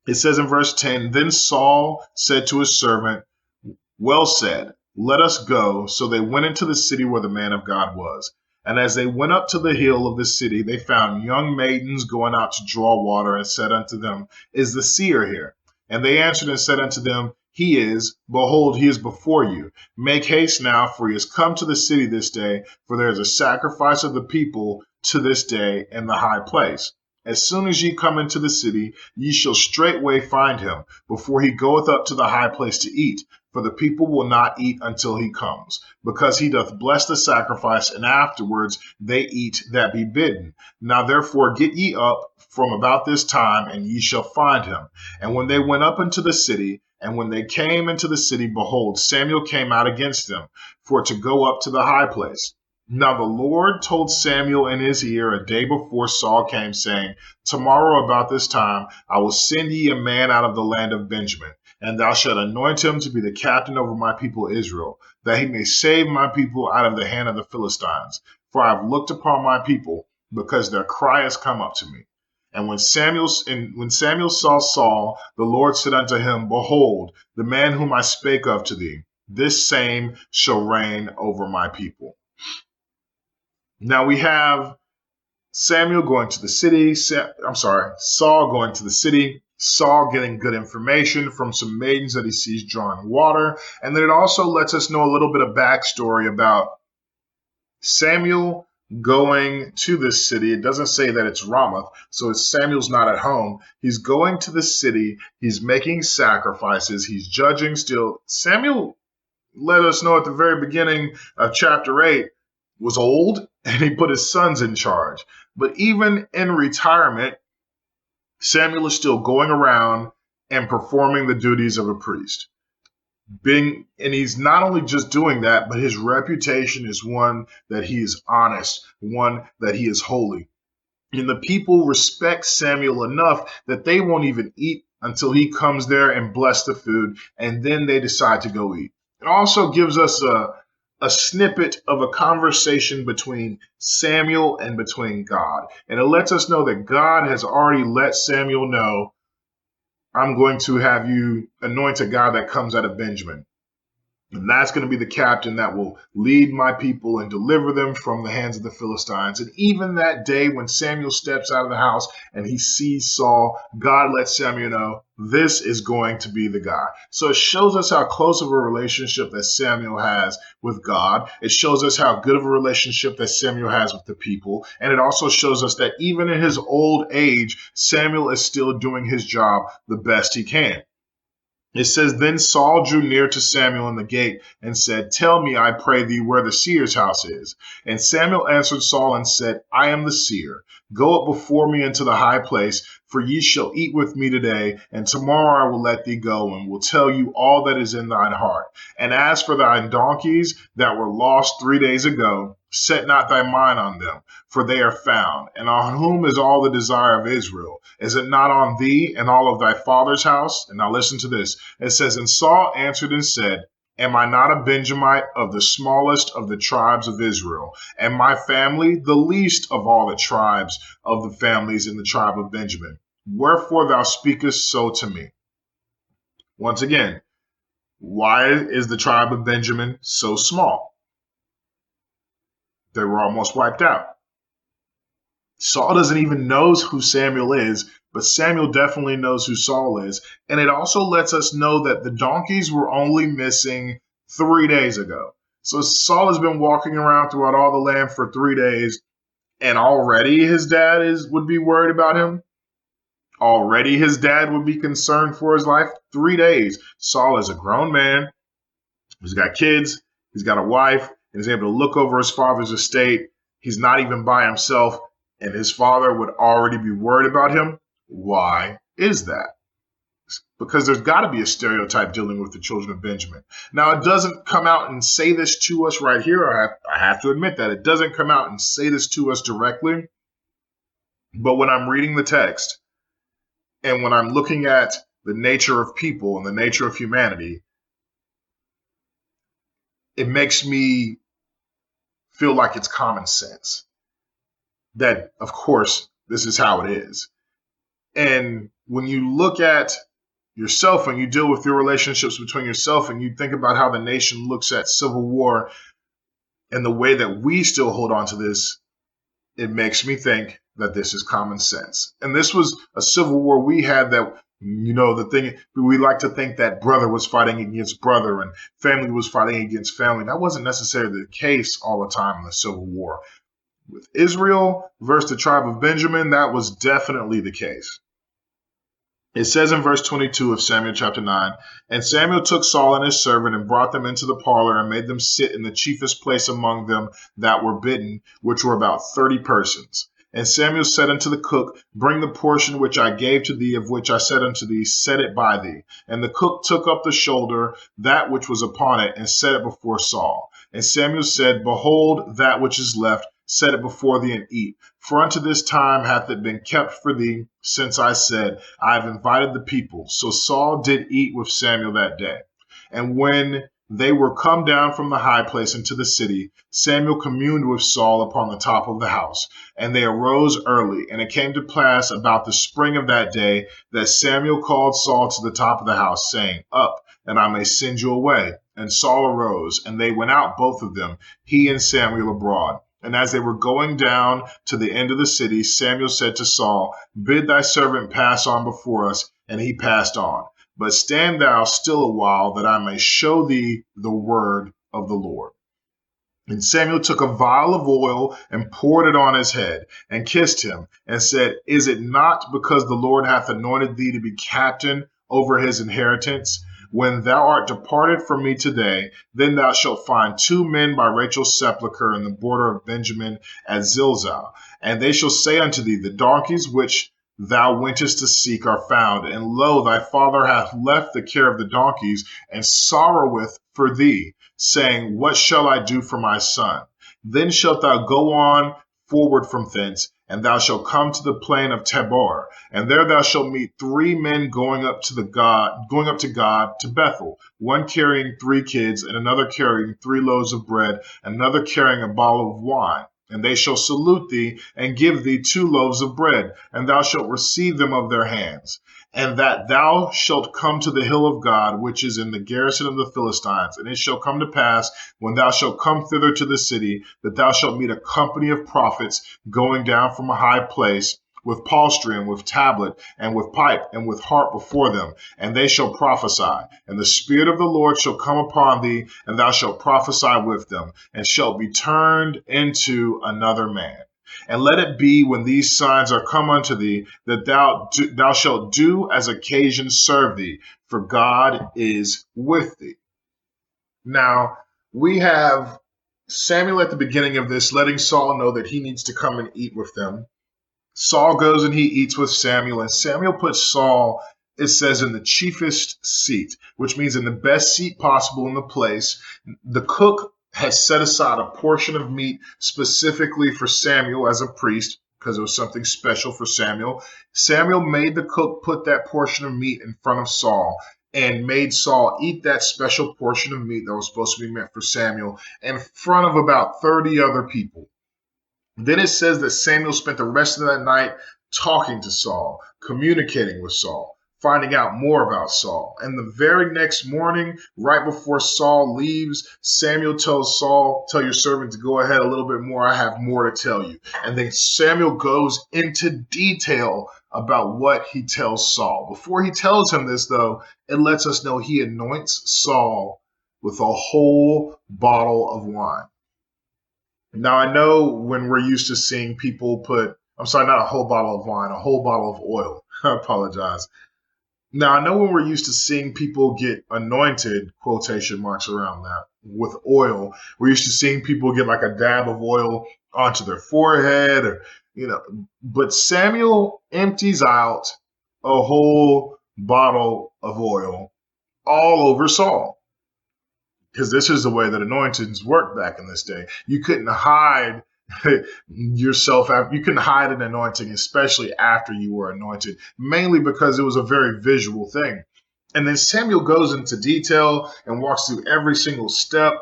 It says in verse 10, then Saul said to his servant, well said, let us go. So they went into the city where the man of God was. And as they went up to the hill of the city, they found young maidens going out to draw water, and said unto them, is the seer here? And they answered and said unto them, he is. Behold, he is before you. Make haste now, for he has come to the city this day, for there is a sacrifice of the people to this day in the high place. As soon as ye come into the city, ye shall straightway find him, before he goeth up to the high place to eat. For the people will not eat until he comes, because he doth bless the sacrifice, and afterwards they eat that be bidden. Now therefore get ye up from about this time, and ye shall find him. And when they went up into the city, and when they came into the city, behold, Samuel came out against them, for to go up to the high place. Now the Lord told Samuel in his ear a day before Saul came, saying, tomorrow about this time I will send ye a man out of the land of Benjamin, and thou shalt anoint him to be the captain over my people Israel, that he may save my people out of the hand of the Philistines. For I have looked upon my people, because their cry has come up to me. And when Samuel saw Saul, the Lord said unto him, behold, the man whom I spake of to thee, this same shall reign over my people. Now we have Saul going to the city, Saul getting good information from some maidens that he sees drawing water. And then it also lets us know a little bit of backstory about Samuel going to this city. It doesn't say that it's Ramoth, so Samuel's not at home. He's going to the city. He's making sacrifices. He's judging still. Samuel let us know at the very beginning of chapter 8 was old, and he put his sons in charge. But even in retirement, Samuel is still going around and performing the duties of a priest. And he's not only just doing that, but his reputation is one that he is honest, one that he is holy. And the people respect Samuel enough that they won't even eat until he comes there and bless the food, and then they decide to go eat. It also gives us a snippet of a conversation between Samuel and between God. And it lets us know that God has already let Samuel know, I'm going to have you anoint a guy that comes out of Benjamin. And that's going to be the captain that will lead my people and deliver them from the hands of the Philistines. And even that day when Samuel steps out of the house and he sees Saul, God lets Samuel know this is going to be the guy. So it shows us how close of a relationship that Samuel has with God. It shows us how good of a relationship that Samuel has with the people. And it also shows us that even in his old age, Samuel is still doing his job the best he can. It says, Then Saul drew near to Samuel in the gate and said, Tell me, I pray thee, where the seer's house is. And Samuel answered Saul and said, I am the seer. Go up before me into the high place, for ye shall eat with me today, and tomorrow I will let thee go, and will tell you all that is in thine heart. And as for thine donkeys that were lost 3 days ago, set not thy mind on them, for they are found. And on whom is all the desire of Israel? Is it not on thee and all of thy father's house? And now listen to this. It says, And Saul answered and said, Am I not a Benjamite of the smallest of the tribes of Israel? And my family the least of all the tribes of the families in the tribe of Benjamin? Wherefore thou speakest so to me? Once again, why is the tribe of Benjamin so small? They were almost wiped out. Saul doesn't even know who Samuel is, but Samuel definitely knows who Saul is. And it also lets us know that the donkeys were only missing 3 days ago. So Saul has been walking around throughout all the land for 3 days, and already his dad would be worried about him. Already his dad would be concerned for his life. 3 days. Saul is a grown man. He's got kids. He's got a wife. And he's able to look over his father's estate. He's not even by himself. And his father would already be worried about him. Why is that? Because there's got to be a stereotype dealing with the children of Benjamin. Now, it doesn't come out and say this to us right here. I have to admit that. It doesn't come out and say this to us directly. But when I'm reading the text and when I'm looking at the nature of people and the nature of humanity, it makes me feel like it's common sense. That, of course, this is how it is. And when you look at yourself and you deal with your relationships between yourself and you think about how the nation looks at civil war and the way that we still hold on to this, it makes me think that this is common sense. And this was a civil war we had that, the thing, we like to think that brother was fighting against brother and family was fighting against family. That wasn't necessarily the case all the time in the Civil War. With Israel versus the tribe of Benjamin, that was definitely the case. It says in verse 22 of Samuel chapter 9, And Samuel took Saul and his servant and brought them into the parlor and made them sit in the chiefest place among them that were bidden, which were about 30 persons. And Samuel said unto the cook, Bring the portion which I gave to thee, of which I said unto thee, Set it by thee. And the cook took up the shoulder, that which was upon it, and set it before Saul. And Samuel said, Behold, that which is left, set it before thee and eat. For unto this time hath it been kept for thee, since I said, I have invited the people. So Saul did eat with Samuel that day. And when they were come down from the high place into the city, Samuel communed with Saul upon the top of the house. And they arose early. And it came to pass about the spring of that day that Samuel called Saul to the top of the house, saying, Up, and I may send you away. And Saul arose, and they went out both of them, he and Samuel abroad. And as they were going down to the end of the city, Samuel said to Saul, Bid thy servant pass on before us. And he passed on. But stand thou still a while, that I may show thee the word of the Lord. And Samuel took a vial of oil and poured it on his head, and kissed him, and said, Is it not because the Lord hath anointed thee to be captain over his inheritance? When thou art departed from me today, then thou shalt find 2 men by Rachel's sepulchre in the border of Benjamin at Zilzah. And they shall say unto thee, The donkeys which thou wentest to seek are found, and lo, thy father hath left the care of the donkeys, and sorroweth for thee, saying, What shall I do for my son? Then shalt thou go on forward from thence, and thou shalt come to the plain of Tabor, and there thou shalt meet 3 men going up to God to Bethel, one carrying 3 kids, and another carrying 3 loaves of bread, and another carrying a bottle of wine. And they shall salute thee, and give thee 2 loaves of bread, and thou shalt receive them of their hands. And that thou shalt come to the hill of God, which is in the garrison of the Philistines. And it shall come to pass, when thou shalt come thither to the city, that thou shalt meet a company of prophets going down from a high place, with psaltery, and with tablet, and with pipe, and with harp before them, and they shall prophesy. And the Spirit of the Lord shall come upon thee, and thou shalt prophesy with them, and shalt be turned into another man. And let it be, when these signs are come unto thee, that thou shalt do as occasion serve thee, for God is with thee. Now, we have Samuel at the beginning of this letting Saul know that he needs to come and eat with them. Saul goes and he eats with Samuel, and Samuel puts Saul, it says, in the chiefest seat, which means in the best seat possible in the place. The cook has set aside a portion of meat specifically for Samuel as a priest, because it was something special for Samuel. Samuel made the cook put that portion of meat in front of Saul, and made Saul eat that special portion of meat that was supposed to be meant for Samuel in front of about 30 other people. Then it says that Samuel spent the rest of that night talking to Saul, communicating with Saul, finding out more about Saul. And the very next morning, right before Saul leaves, Samuel tells Saul, tell your servant to go ahead a little bit more. I have more to tell you. And then Samuel goes into detail about what he tells Saul. Before he tells him this, though, it lets us know he anoints Saul with a whole bottle of wine. Now, I know when we're used to seeing people not a whole bottle of wine, a whole bottle of oil. I apologize. Now, I know when we're used to seeing people get anointed, quotation marks around that, with oil, we're used to seeing people get like a dab of oil onto their forehead, or, but Samuel empties out a whole bottle of oil all over Saul. Because this is the way that anointings worked back in this day. You couldn't hide yourself. You couldn't hide an anointing, especially after you were anointed, mainly because it was a very visual thing. And then Samuel goes into detail and walks through every single step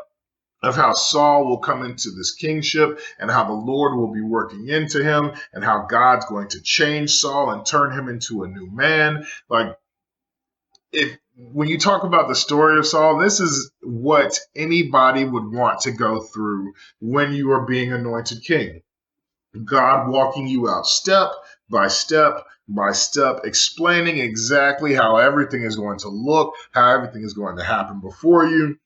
of how Saul will come into this kingship, and how the Lord will be working into him, and how God's going to change Saul and turn him into a new man. When you talk about the story of Saul, this is what anybody would want to go through when you are being anointed king. God walking you out step by step by step, explaining exactly how everything is going to look, how everything is going to happen before you.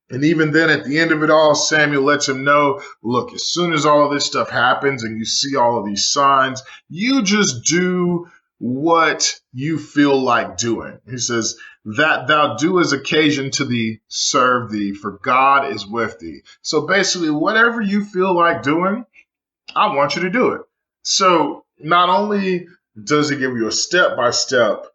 And even then, at the end of it all, Samuel lets him know, look, as soon as all of this stuff happens and you see all of these signs, you just do what you feel like doing. He says, that thou do as occasion to thee, serve thee, for God is with thee. So basically, whatever you feel like doing, I want you to do it. So not only does he give you a step-by-step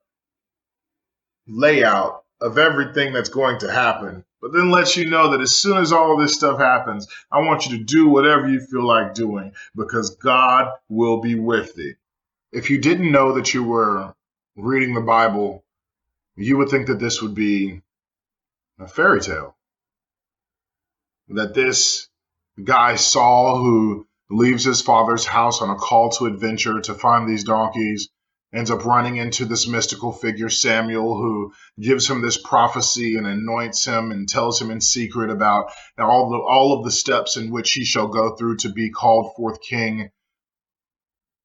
layout of everything that's going to happen, but then lets you know that as soon as all of this stuff happens, I want you to do whatever you feel like doing, because God will be with thee. If you didn't know that you were reading the Bible, you would think that this would be a fairy tale. That this guy, Saul, who leaves his father's house on a call to adventure to find these donkeys, ends up running into this mystical figure, Samuel, who gives him this prophecy and anoints him and tells him in secret about all of the steps in which he shall go through to be called forth king.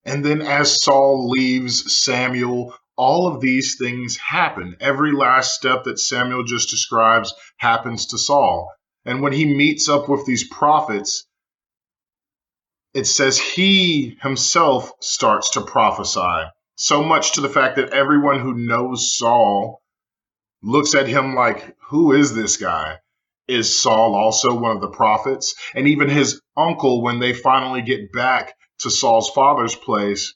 And then as Saul leaves Samuel, all of these things happen. Every last step that Samuel just describes happens to Saul. And when he meets up with these prophets, it says he himself starts to prophesy. So much to the fact that everyone who knows Saul looks at him like, who is this guy? Is Saul also one of the prophets? And even his uncle, when they finally get back to Saul's father's place,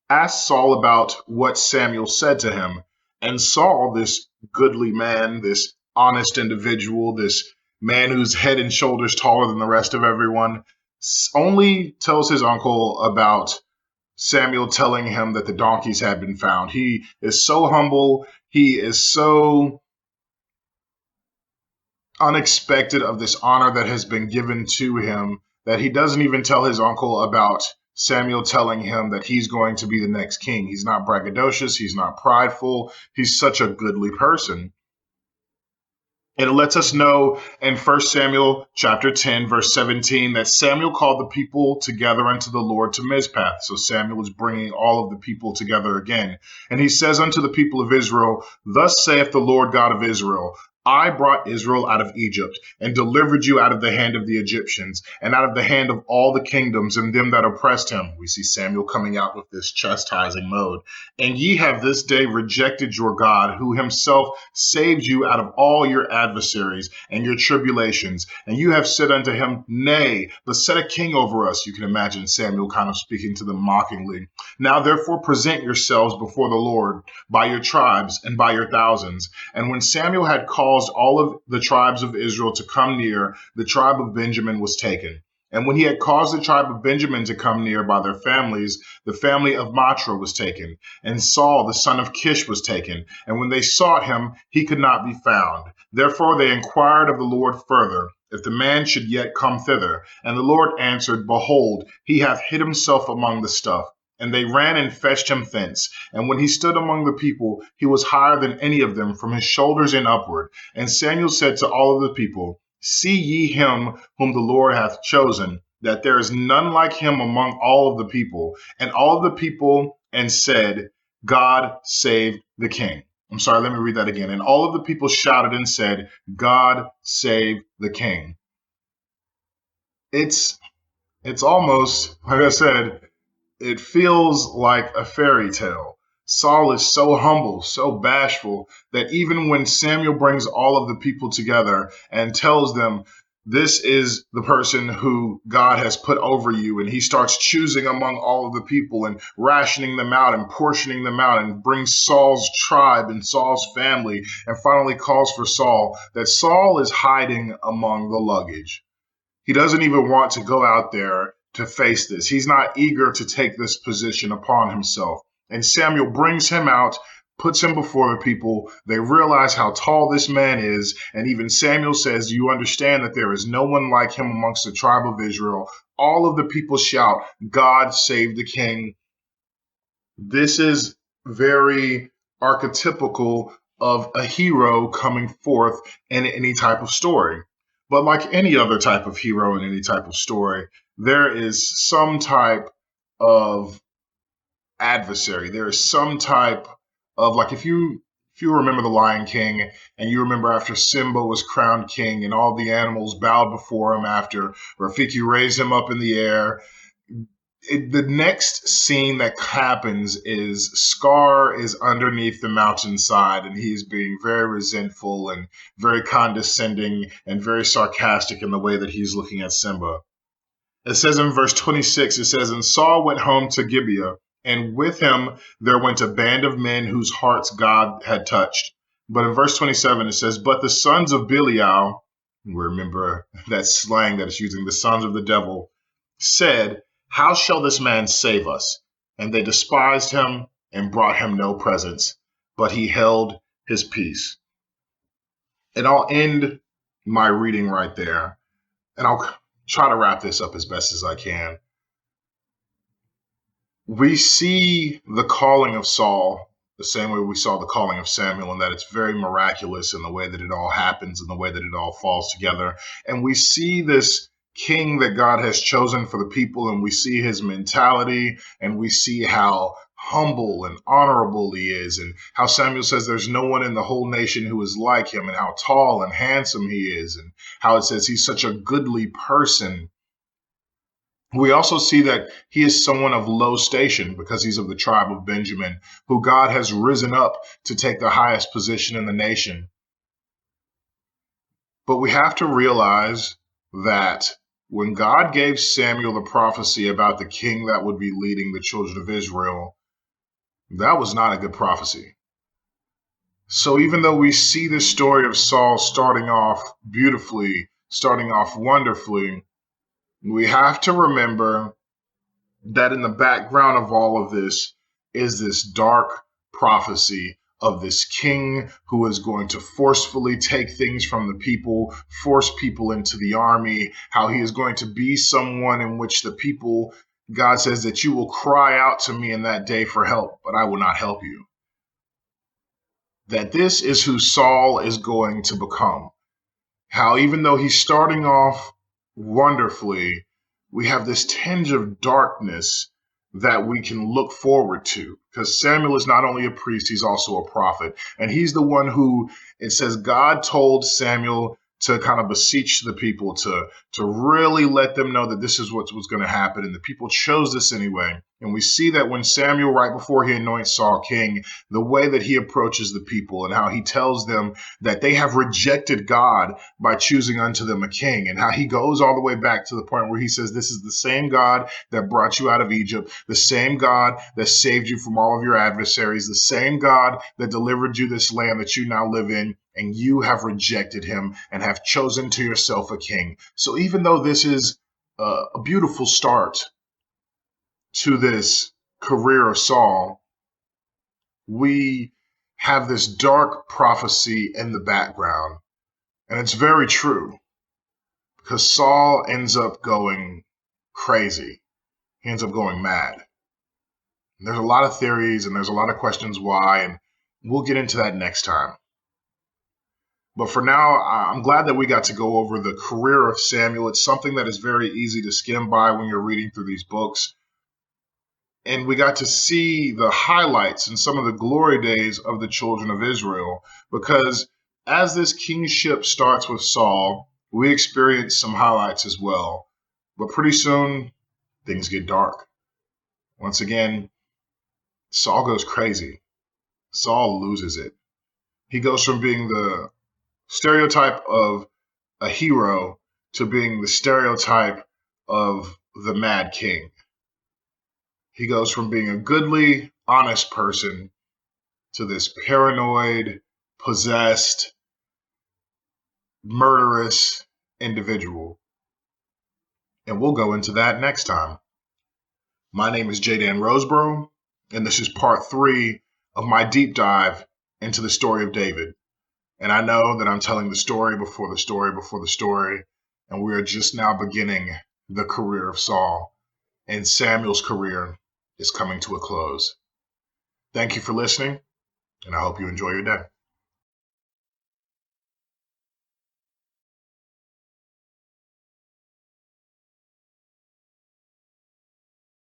asks Saul about what Samuel said to him. And Saul, this goodly man, this honest individual, this man who's head and shoulders taller than the rest of everyone, only tells his uncle about Samuel telling him that the donkeys had been found. He is so humble. He is so unexpected of this honor that has been given to him that he doesn't even tell his uncle about Samuel telling him that he's going to be the next king. He's not braggadocious. He's not prideful. He's such a goodly person. And it lets us know in 1 Samuel chapter 10, verse 17, that Samuel called the people together unto the Lord to Mizpah. So Samuel is bringing all of the people together again. And he says unto the people of Israel, thus saith the Lord God of Israel, I brought Israel out of Egypt and delivered you out of the hand of the Egyptians and out of the hand of all the kingdoms and them that oppressed him. We see Samuel coming out with this chastising mode. And ye have this day rejected your God, who himself saved you out of all your adversaries and your tribulations. And you have said unto him, nay, but set a king over us. You can imagine Samuel kind of speaking to them mockingly. Now therefore present yourselves before the Lord by your tribes and by your thousands. And when Samuel had caused all of the tribes of Israel to come near, the tribe of Benjamin was taken. And when he had caused the tribe of Benjamin to come near by their families, the family of Matra was taken, and Saul the son of Kish was taken. And when they sought him, he could not be found. Therefore they inquired of the Lord further, if the man should yet come thither. And the Lord answered, behold, he hath hid himself among the stuff. And they ran and fetched him thence. And when he stood among the people, he was higher than any of them from his shoulders and upward. And Samuel said to all of the people, see ye him whom the Lord hath chosen, that there is none like him among all of the people. And all of the people and said, God save the king. I'm sorry, let me read that again. And all of the people shouted and said, God save the king. It's almost, like I said, it feels like a fairy tale. Saul is so humble, so bashful, that even when Samuel brings all of the people together and tells them, this is the person who God has put over you, and he starts choosing among all of the people and rationing them out and portioning them out and brings Saul's tribe and Saul's family and finally calls for Saul, that Saul is hiding among the luggage. He doesn't even want to go out there to face this. He's not eager to take this position upon himself. And Samuel brings him out, puts him before the people. They realize how tall this man is. And even Samuel says, do you understand that there is no one like him amongst the tribe of Israel? All of the people shout, God save the king. This is very archetypical of a hero coming forth in any type of story. But like any other type of hero in any type of story, there is some type of adversary. There is some type of, like, if you remember The Lion King and you remember after Simba was crowned king and all the animals bowed before him after Rafiki raised him up in the air, the next scene that happens is Scar is underneath the mountainside and he's being very resentful and very condescending and very sarcastic in the way that he's looking at Simba. It says in verse 26, it says, and Saul went home to Gibeah, and with him there went a band of men whose hearts God had touched. But in verse 27, it says, but the sons of Belial, remember that slang that is using the sons of the devil, said, how shall this man save us? And they despised him and brought him no presents, but he held his peace. And I'll end my reading right there, and I'll try to wrap this up as best as I can. We see the calling of Saul the same way we saw the calling of Samuel, and that it's very miraculous in the way that it all happens and the way that it all falls together. And we see this king that God has chosen for the people, and we see his mentality, and we see how humble and honorable he is, and how Samuel says there's no one in the whole nation who is like him, and how tall and handsome he is, and how it says he's such a goodly person. We also see that he is someone of low station because he's of the tribe of Benjamin, who God has risen up to take the highest position in the nation. But we have to realize that when God gave Samuel the prophecy about the king that would be leading the children of Israel, that was not a good prophecy. So even though we see this story of Saul starting off beautifully, starting off wonderfully, We have to remember that in the background of all of this is this dark prophecy of this king who is going to forcefully take things from the people, force people into the army, how he is going to be someone in which the people, God says that you will cry out to me in that day for help, but I will not help you. That this is who Saul is going to become. How even though he's starting off wonderfully, we have this tinge of darkness that we can look forward to. Because Samuel is not only a priest, he's also a prophet. And he's the one who, it says, God told Samuel to kind of beseech the people, to really let them know that this is what was going to happen. And the people chose this anyway. And we see that when Samuel, right before he anoints Saul king, the way that he approaches the people and how he tells them that they have rejected God by choosing unto them a king, and how he goes all the way back to the point where he says, this is the same God that brought you out of Egypt, the same God that saved you from all of your adversaries, the same God that delivered you this land that you now live in, and you have rejected him and have chosen to yourself a king. So even though this is a beautiful start to this career of Saul, we have this dark prophecy in the background. And it's very true, because Saul ends up going crazy. He ends up going mad. And there's a lot of theories and there's a lot of questions why, and we'll get into that next time. But for now, I'm glad that we got to go over the career of Samuel. It's something that is very easy to skim by when you're reading through these books. And we got to see the highlights and some of the glory days of the children of Israel, because as this kingship starts with Saul, we experience some highlights as well. But pretty soon, things get dark. Once again, Saul goes crazy. Saul loses it. He goes from being the stereotype of a hero to being the stereotype of the mad king. He goes from being a goodly, honest person to this paranoid, possessed, murderous individual. And we'll go into that next time. My name is J.Dan Roseborough, and this is part 3 of my deep dive into the story of David. And I know that I'm telling the story before the story before the story, and we are just now beginning the career of Saul, and Samuel's career is coming to a close. Thank you for listening, and I hope you enjoy your day.